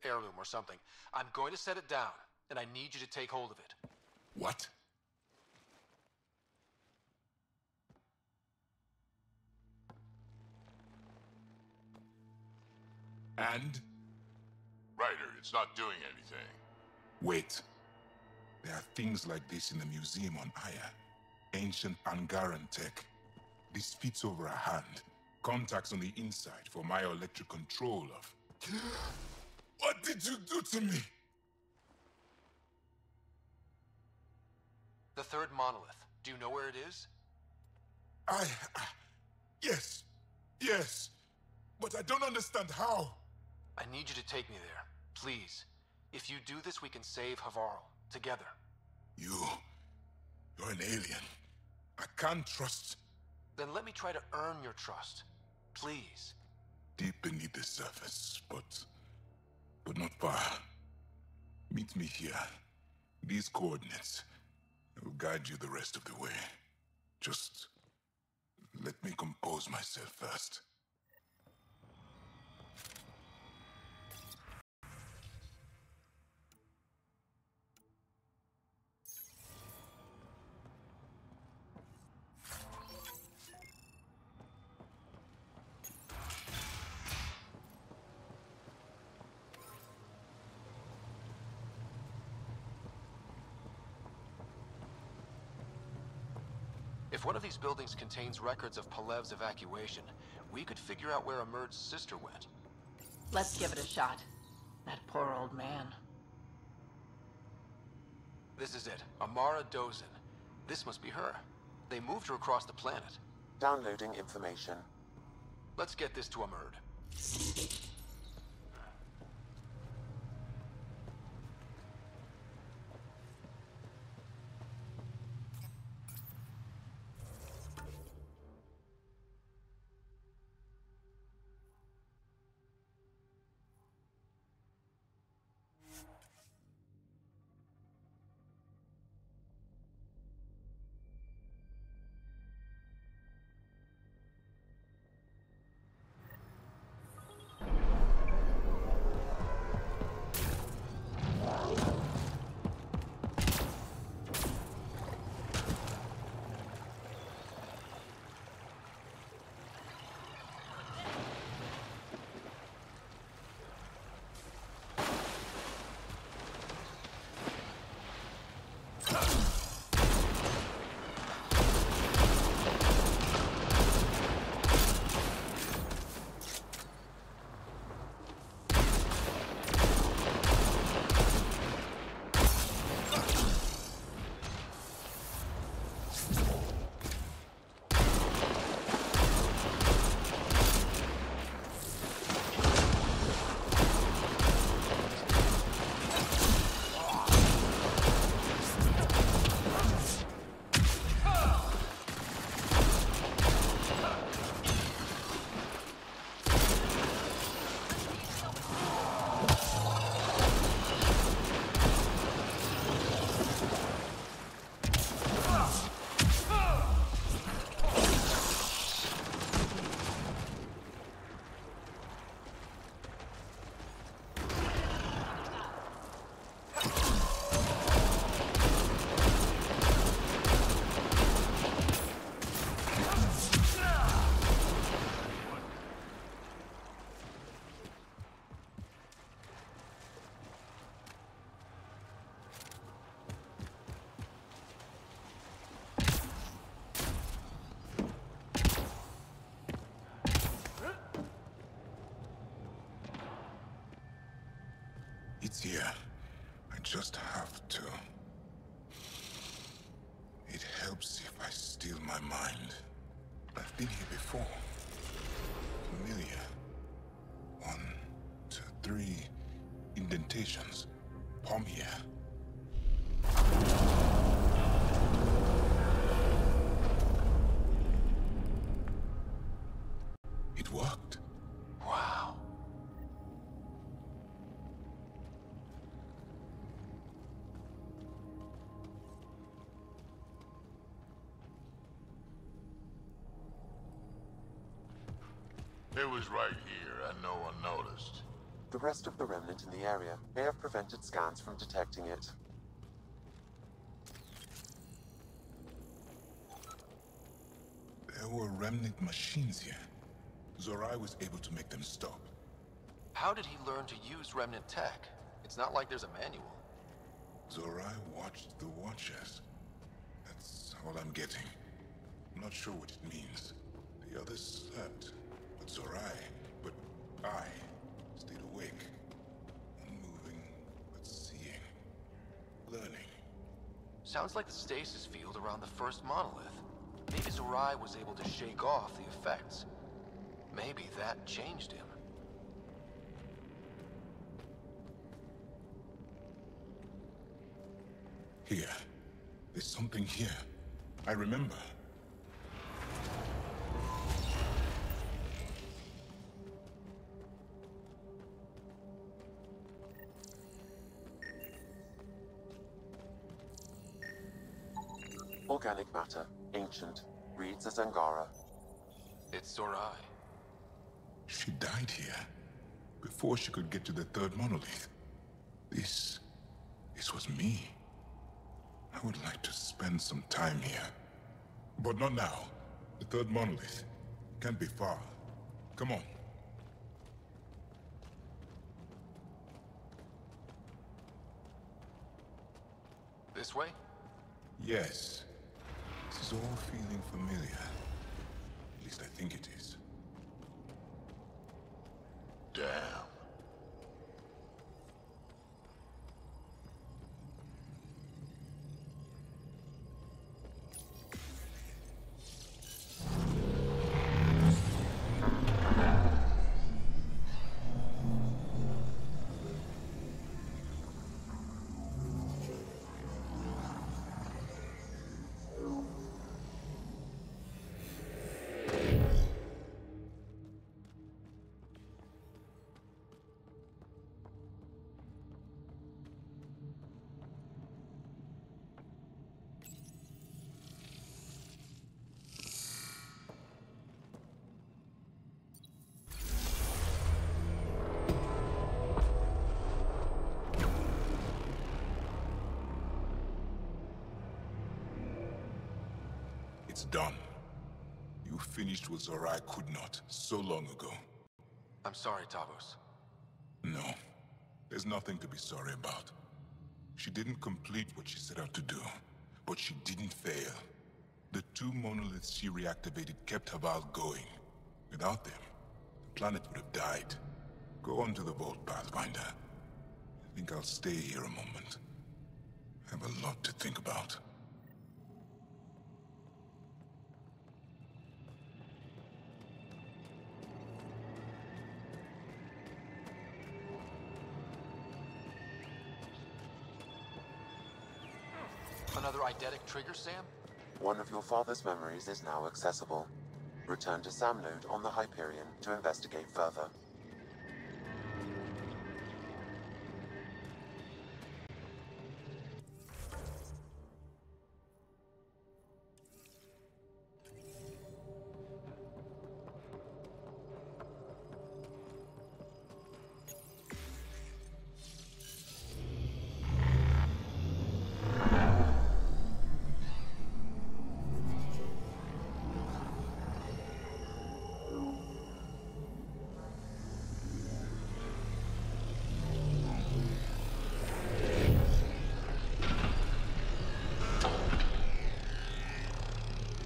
S2: heirloom or something. I'm going to set it down, and I need you to take hold of it.
S18: What? And?
S11: Ryder, it's not doing anything.
S18: Wait. There are things like this in the museum on Aya. Ancient Angaran tech. This fits over a hand. Contacts on the inside for my electric control of... What did you do to me?
S2: The third monolith. Do you know where it is?
S18: Yes. Yes. But I don't understand how.
S2: I need you to take me there. Please. If you do this, we can save Havarl. Together.
S18: You're an alien. I can't trust...
S2: Then let me try to earn your trust. Please.
S18: Deep beneath the surface, but not far. Meet me here. These coordinates. I will guide you the rest of the way. Just let me compose myself first.
S2: If one of these buildings contains records of Palev's evacuation, we could figure out where Emerge's sister went.
S10: Let's give it a shot. That poor old man.
S2: This is it. Amara Dozin. This must be her. They moved her across the planet.
S12: Downloading information.
S2: Let's get this to Emerge.
S18: just have to. It helps if I steal my mind. I've been here before. Familiar. 1, 2, 3 indentations. Palm here. It worked.
S16: Wow.
S11: It was right here, and no one noticed.
S12: The rest of the remnant in the area may have prevented scans from detecting it.
S18: There were remnant machines here. Zorai was able to make them stop.
S2: How did he learn to use remnant tech? It's not like there's a manual.
S18: Zorai watched the Watchers. That's all I'm getting. I'm not sure what it means. The others slept, but I stayed awake. Unmoving, but seeing. Learning.
S2: Sounds like the stasis field around the first monolith. Maybe Zorai was able to shake off the effects. Maybe that changed him.
S18: Here. There's something here. I remember.
S12: Organic matter, ancient, reads as Angara.
S2: It's Zorai.
S18: She died here. Before she could get to the third monolith. This was me. I would like to spend some time here. But not now. The third monolith. Can't be far. Come on.
S2: This way?
S18: Yes. This is all feeling familiar. At least I think it is.
S11: Damn.
S18: It's done. You finished what Zorai could not, so long ago.
S2: I'm sorry, Tavos.
S18: No. There's nothing to be sorry about. She didn't complete what she set out to do, but she didn't fail. The 2 monoliths she reactivated kept Haval going. Without them, the planet would have died. Go on to the vault, Pathfinder. I think I'll stay here a moment. I have a lot to think about.
S2: Another eidetic trigger, Sam?
S12: One of your father's memories is now accessible. Return to Samnode on the Hyperion to investigate further.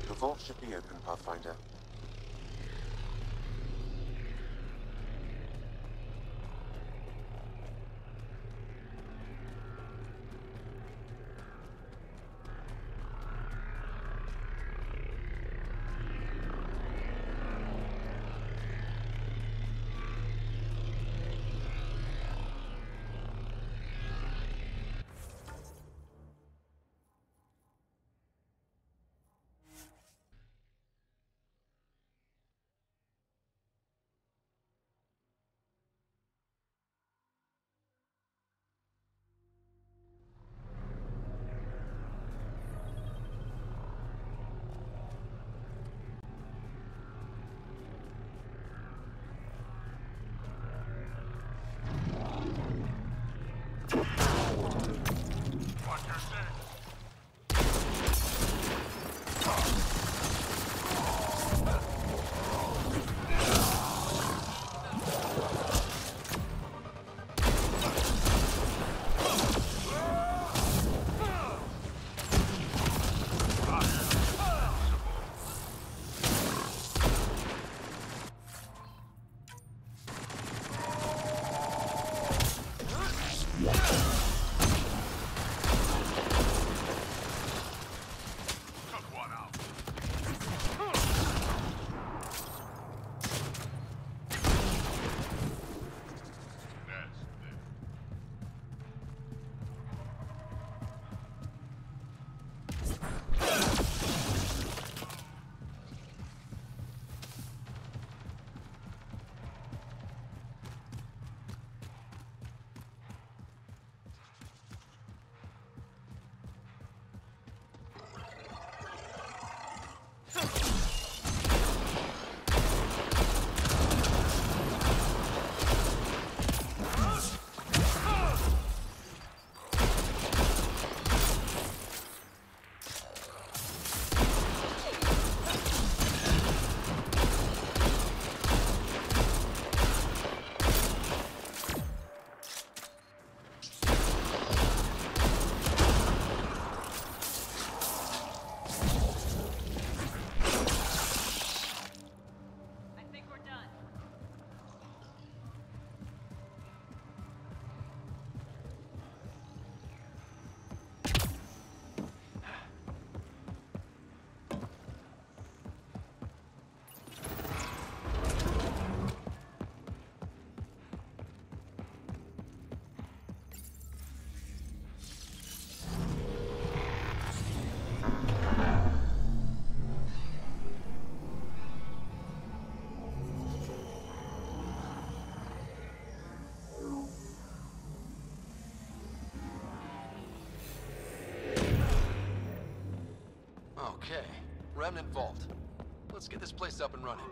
S12: The vault should be open, Pathfinder.
S2: Okay, Remnant Vault. Let's get this place up and running.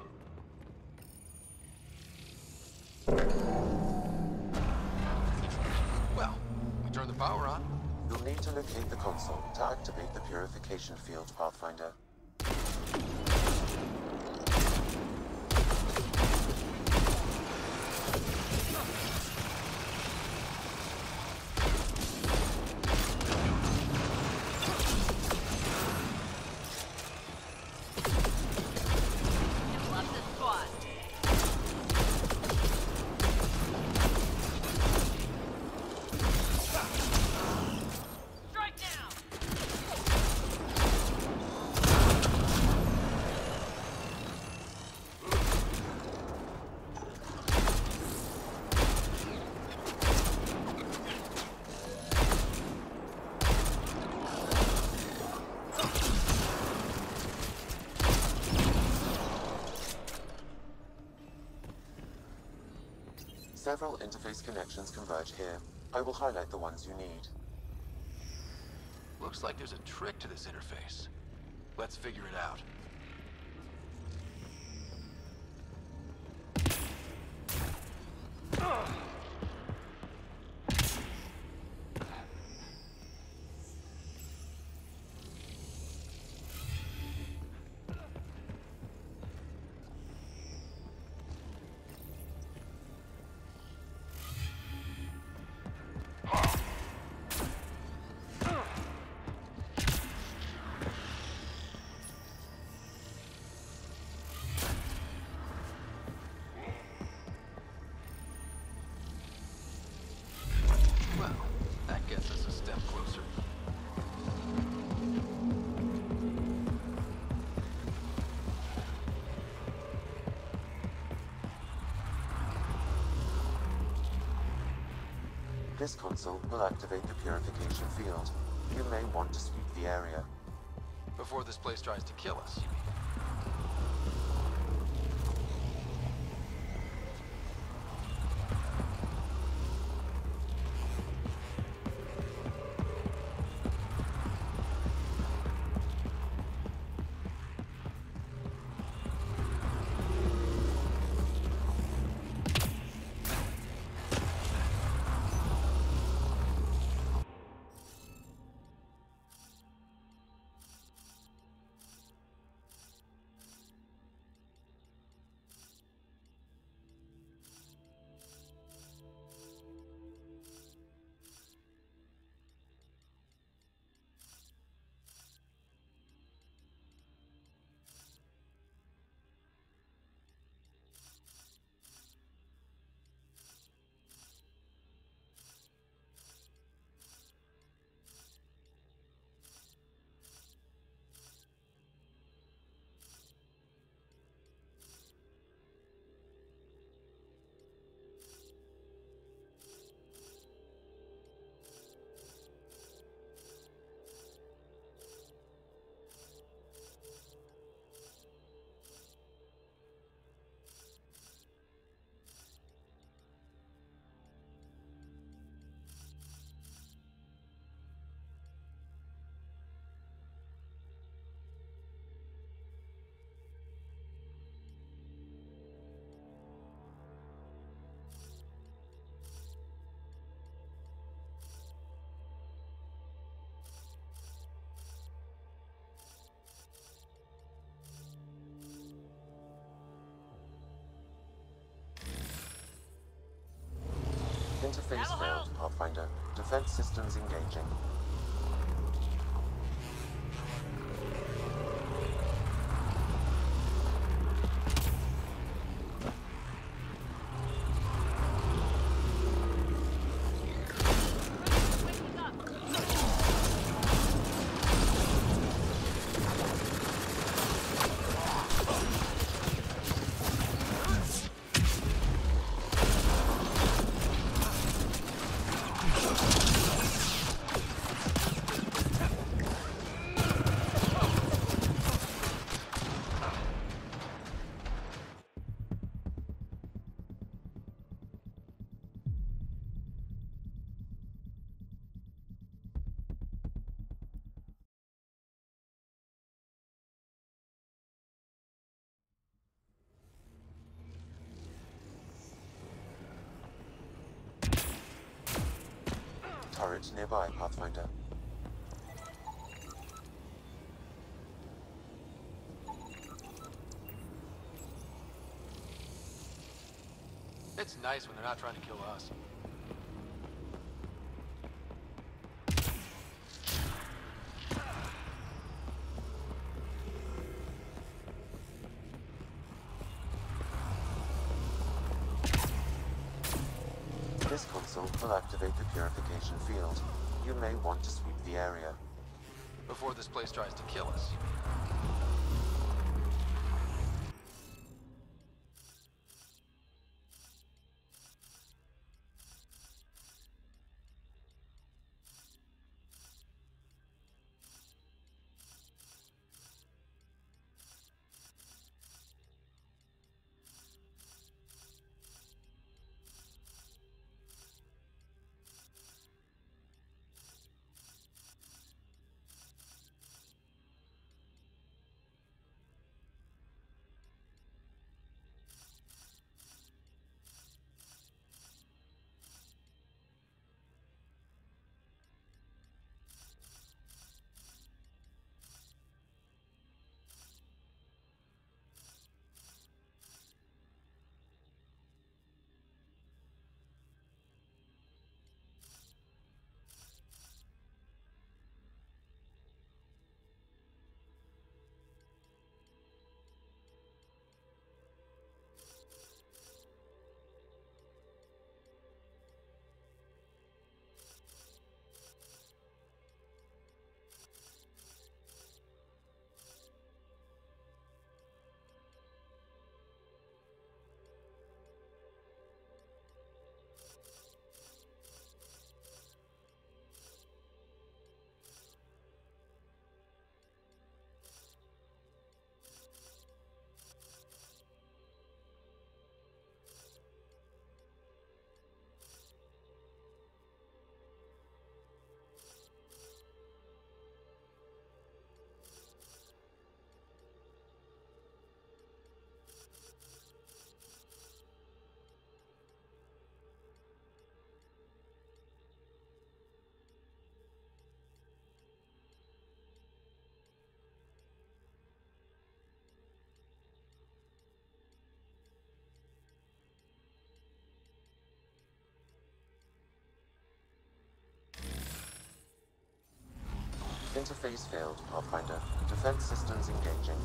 S2: Well, we turn the power on.
S12: You'll need to locate the console to activate the purification field, Pathfinder. Several interface connections converge here. I will highlight the ones you need.
S2: Looks like there's a trick to this interface. Let's figure it out. Gets us a step closer.
S12: This console will activate the purification field. You may want to sweep the area.
S2: Before this place tries to kill us, you mean?
S12: Interface failed, Pathfinder. Defense systems engaging. turret nearby, Pathfinder.
S2: It's nice when they're not trying to kill us.
S12: This console will activate the purification field. You may want to sweep the area.
S2: Before this place tries to kill us.
S12: Interface failed, Pathfinder. Defense systems engaging.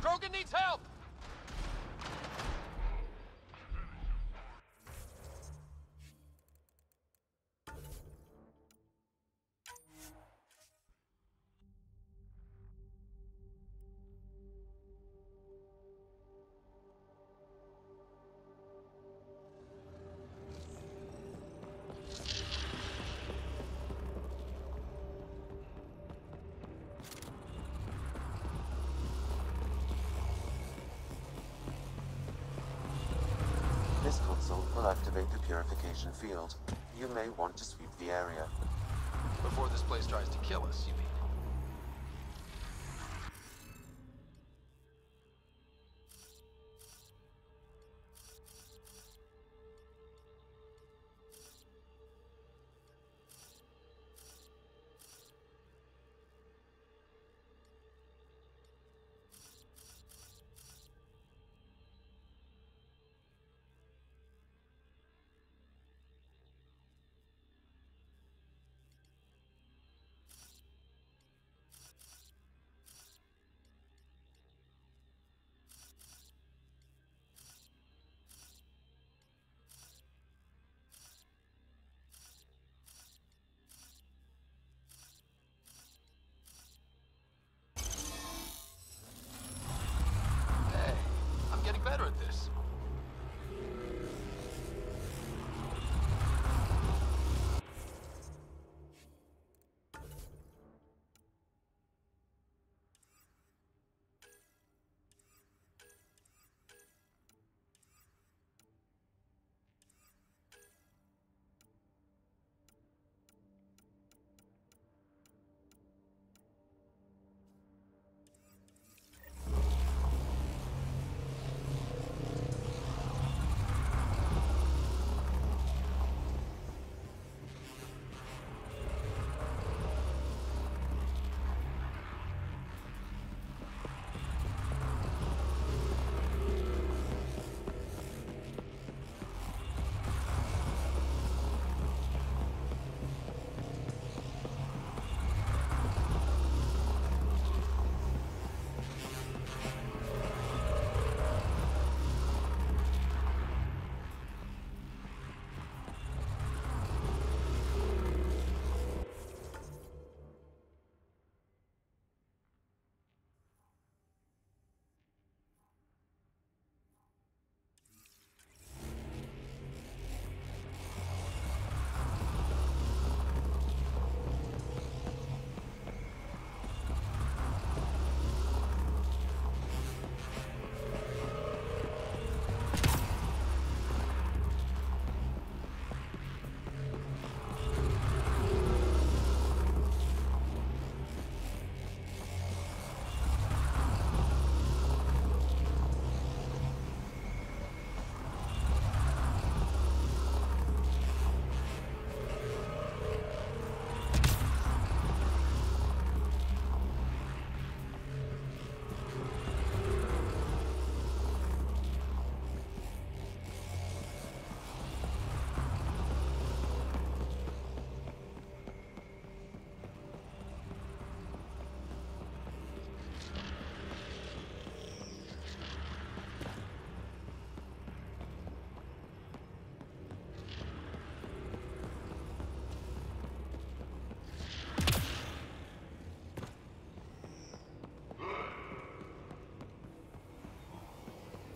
S2: Krogan needs help!
S12: This console will activate the purification field. You may want to sweep the area.
S2: Before this place tries to kill us, you mean?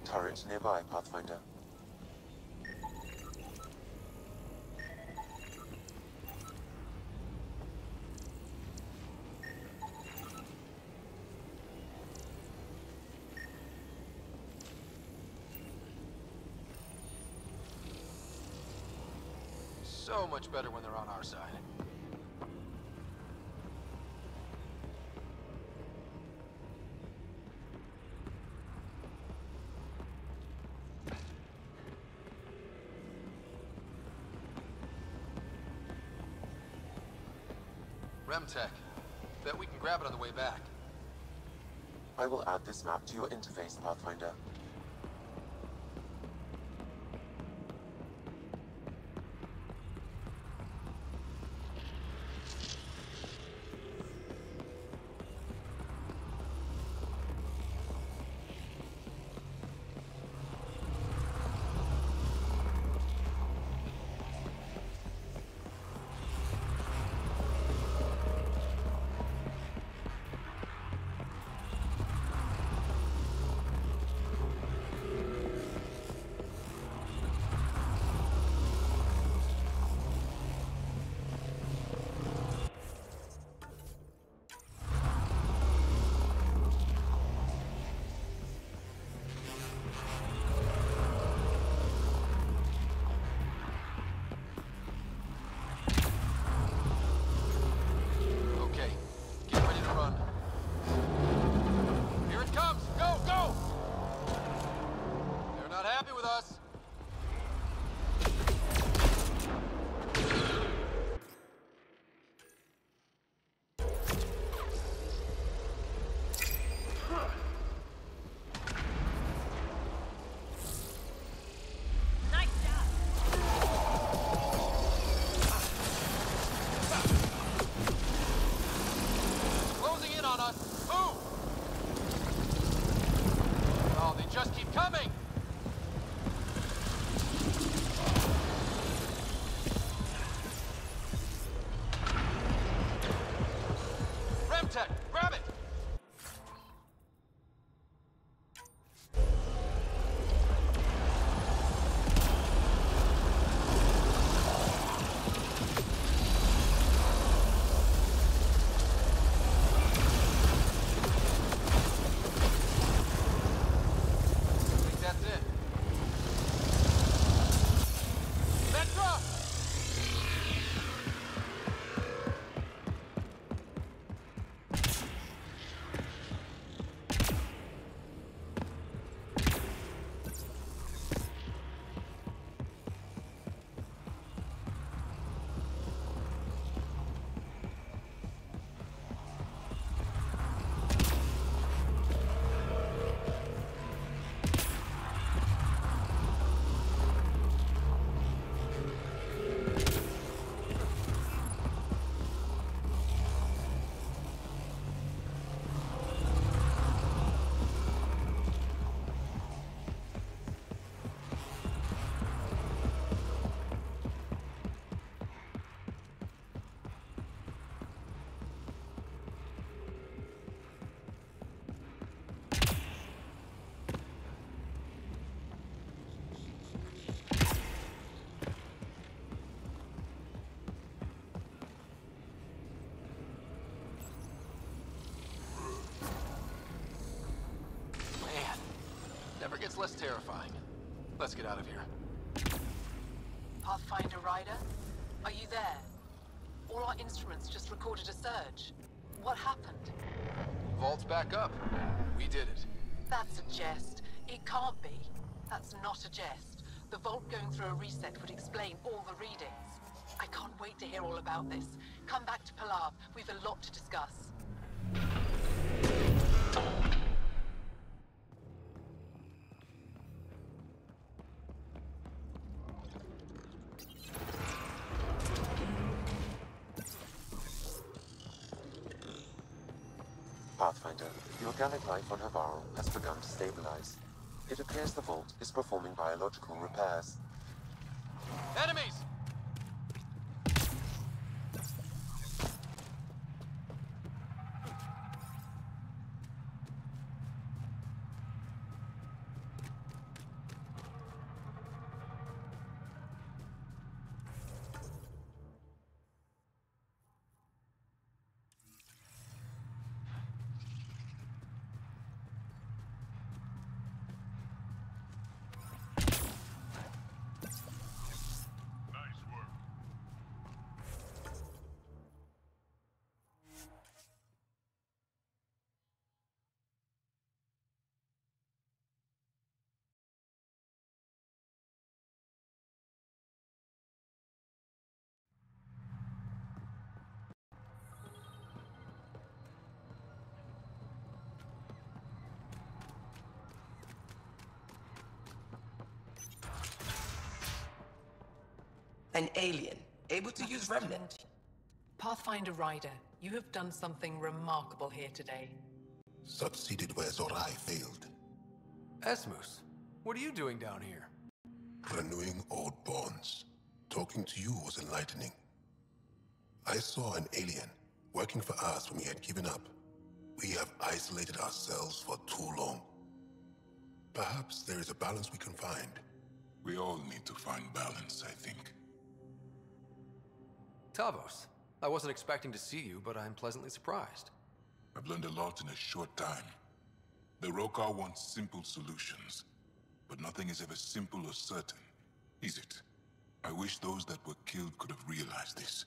S12: Turret nearby, Pathfinder.
S2: So much better when they're on our side. Remtech. Bet we can grab it on the way back.
S12: I will add this map to your interface, Pathfinder.
S2: Never gets less terrifying. Let's get out of here.
S13: Pathfinder Ryder, are you there? All our instruments just recorded a surge. What happened?
S2: Vault's back up. We did it.
S13: That's a jest. It can't be. That's not a jest. The vault going through a reset would explain all the readings. I can't wait to hear all about this. Come back to Palav. We've a lot to discuss.
S12: Pathfinder, the organic life on Havarl has begun to stabilize. It appears the vault is performing biological repairs.
S2: Enemies!
S19: An alien, able to use Remnant.
S20: Pathfinder Rider, you have done something remarkable here today.
S14: Succeeded where Zorai failed.
S2: Esmus, what are you doing down here?
S14: Renewing old bonds. Talking to you was enlightening. I saw an alien working for us when we had given up. We have isolated ourselves for too long. Perhaps there is a balance we can find.
S18: We all need to find balance, I think.
S2: Tavos, I wasn't expecting to see you, but I'm pleasantly surprised.
S18: I've learned a lot in a short time. The Rokar wants simple solutions, but nothing is ever simple or certain, is it? I wish those that were killed could have realized this.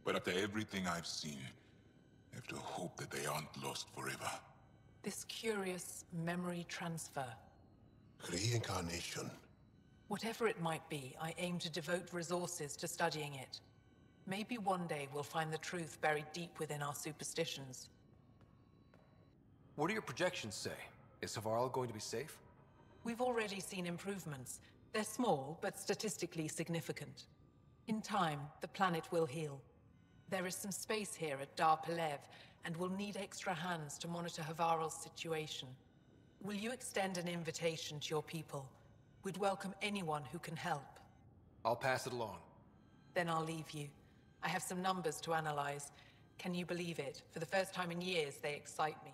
S18: But after everything I've seen, I have to hope that they aren't lost forever.
S20: This curious memory transfer.
S14: Reincarnation.
S20: Whatever it might be, I aim to devote resources to studying it. Maybe one day we'll find the truth buried deep within our superstitions.
S2: What do your projections say? Is Havarl going to be safe?
S20: We've already seen improvements. They're small, but statistically significant. In time, the planet will heal. There is some space here at Dar Pelev, and we'll need extra hands to monitor Havarl's situation. Will you extend an invitation to your people? We'd welcome anyone who can help.
S2: I'll pass it along.
S20: Then I'll leave you. I have some numbers to analyze. Can you believe it? For the first time in years, they excite me.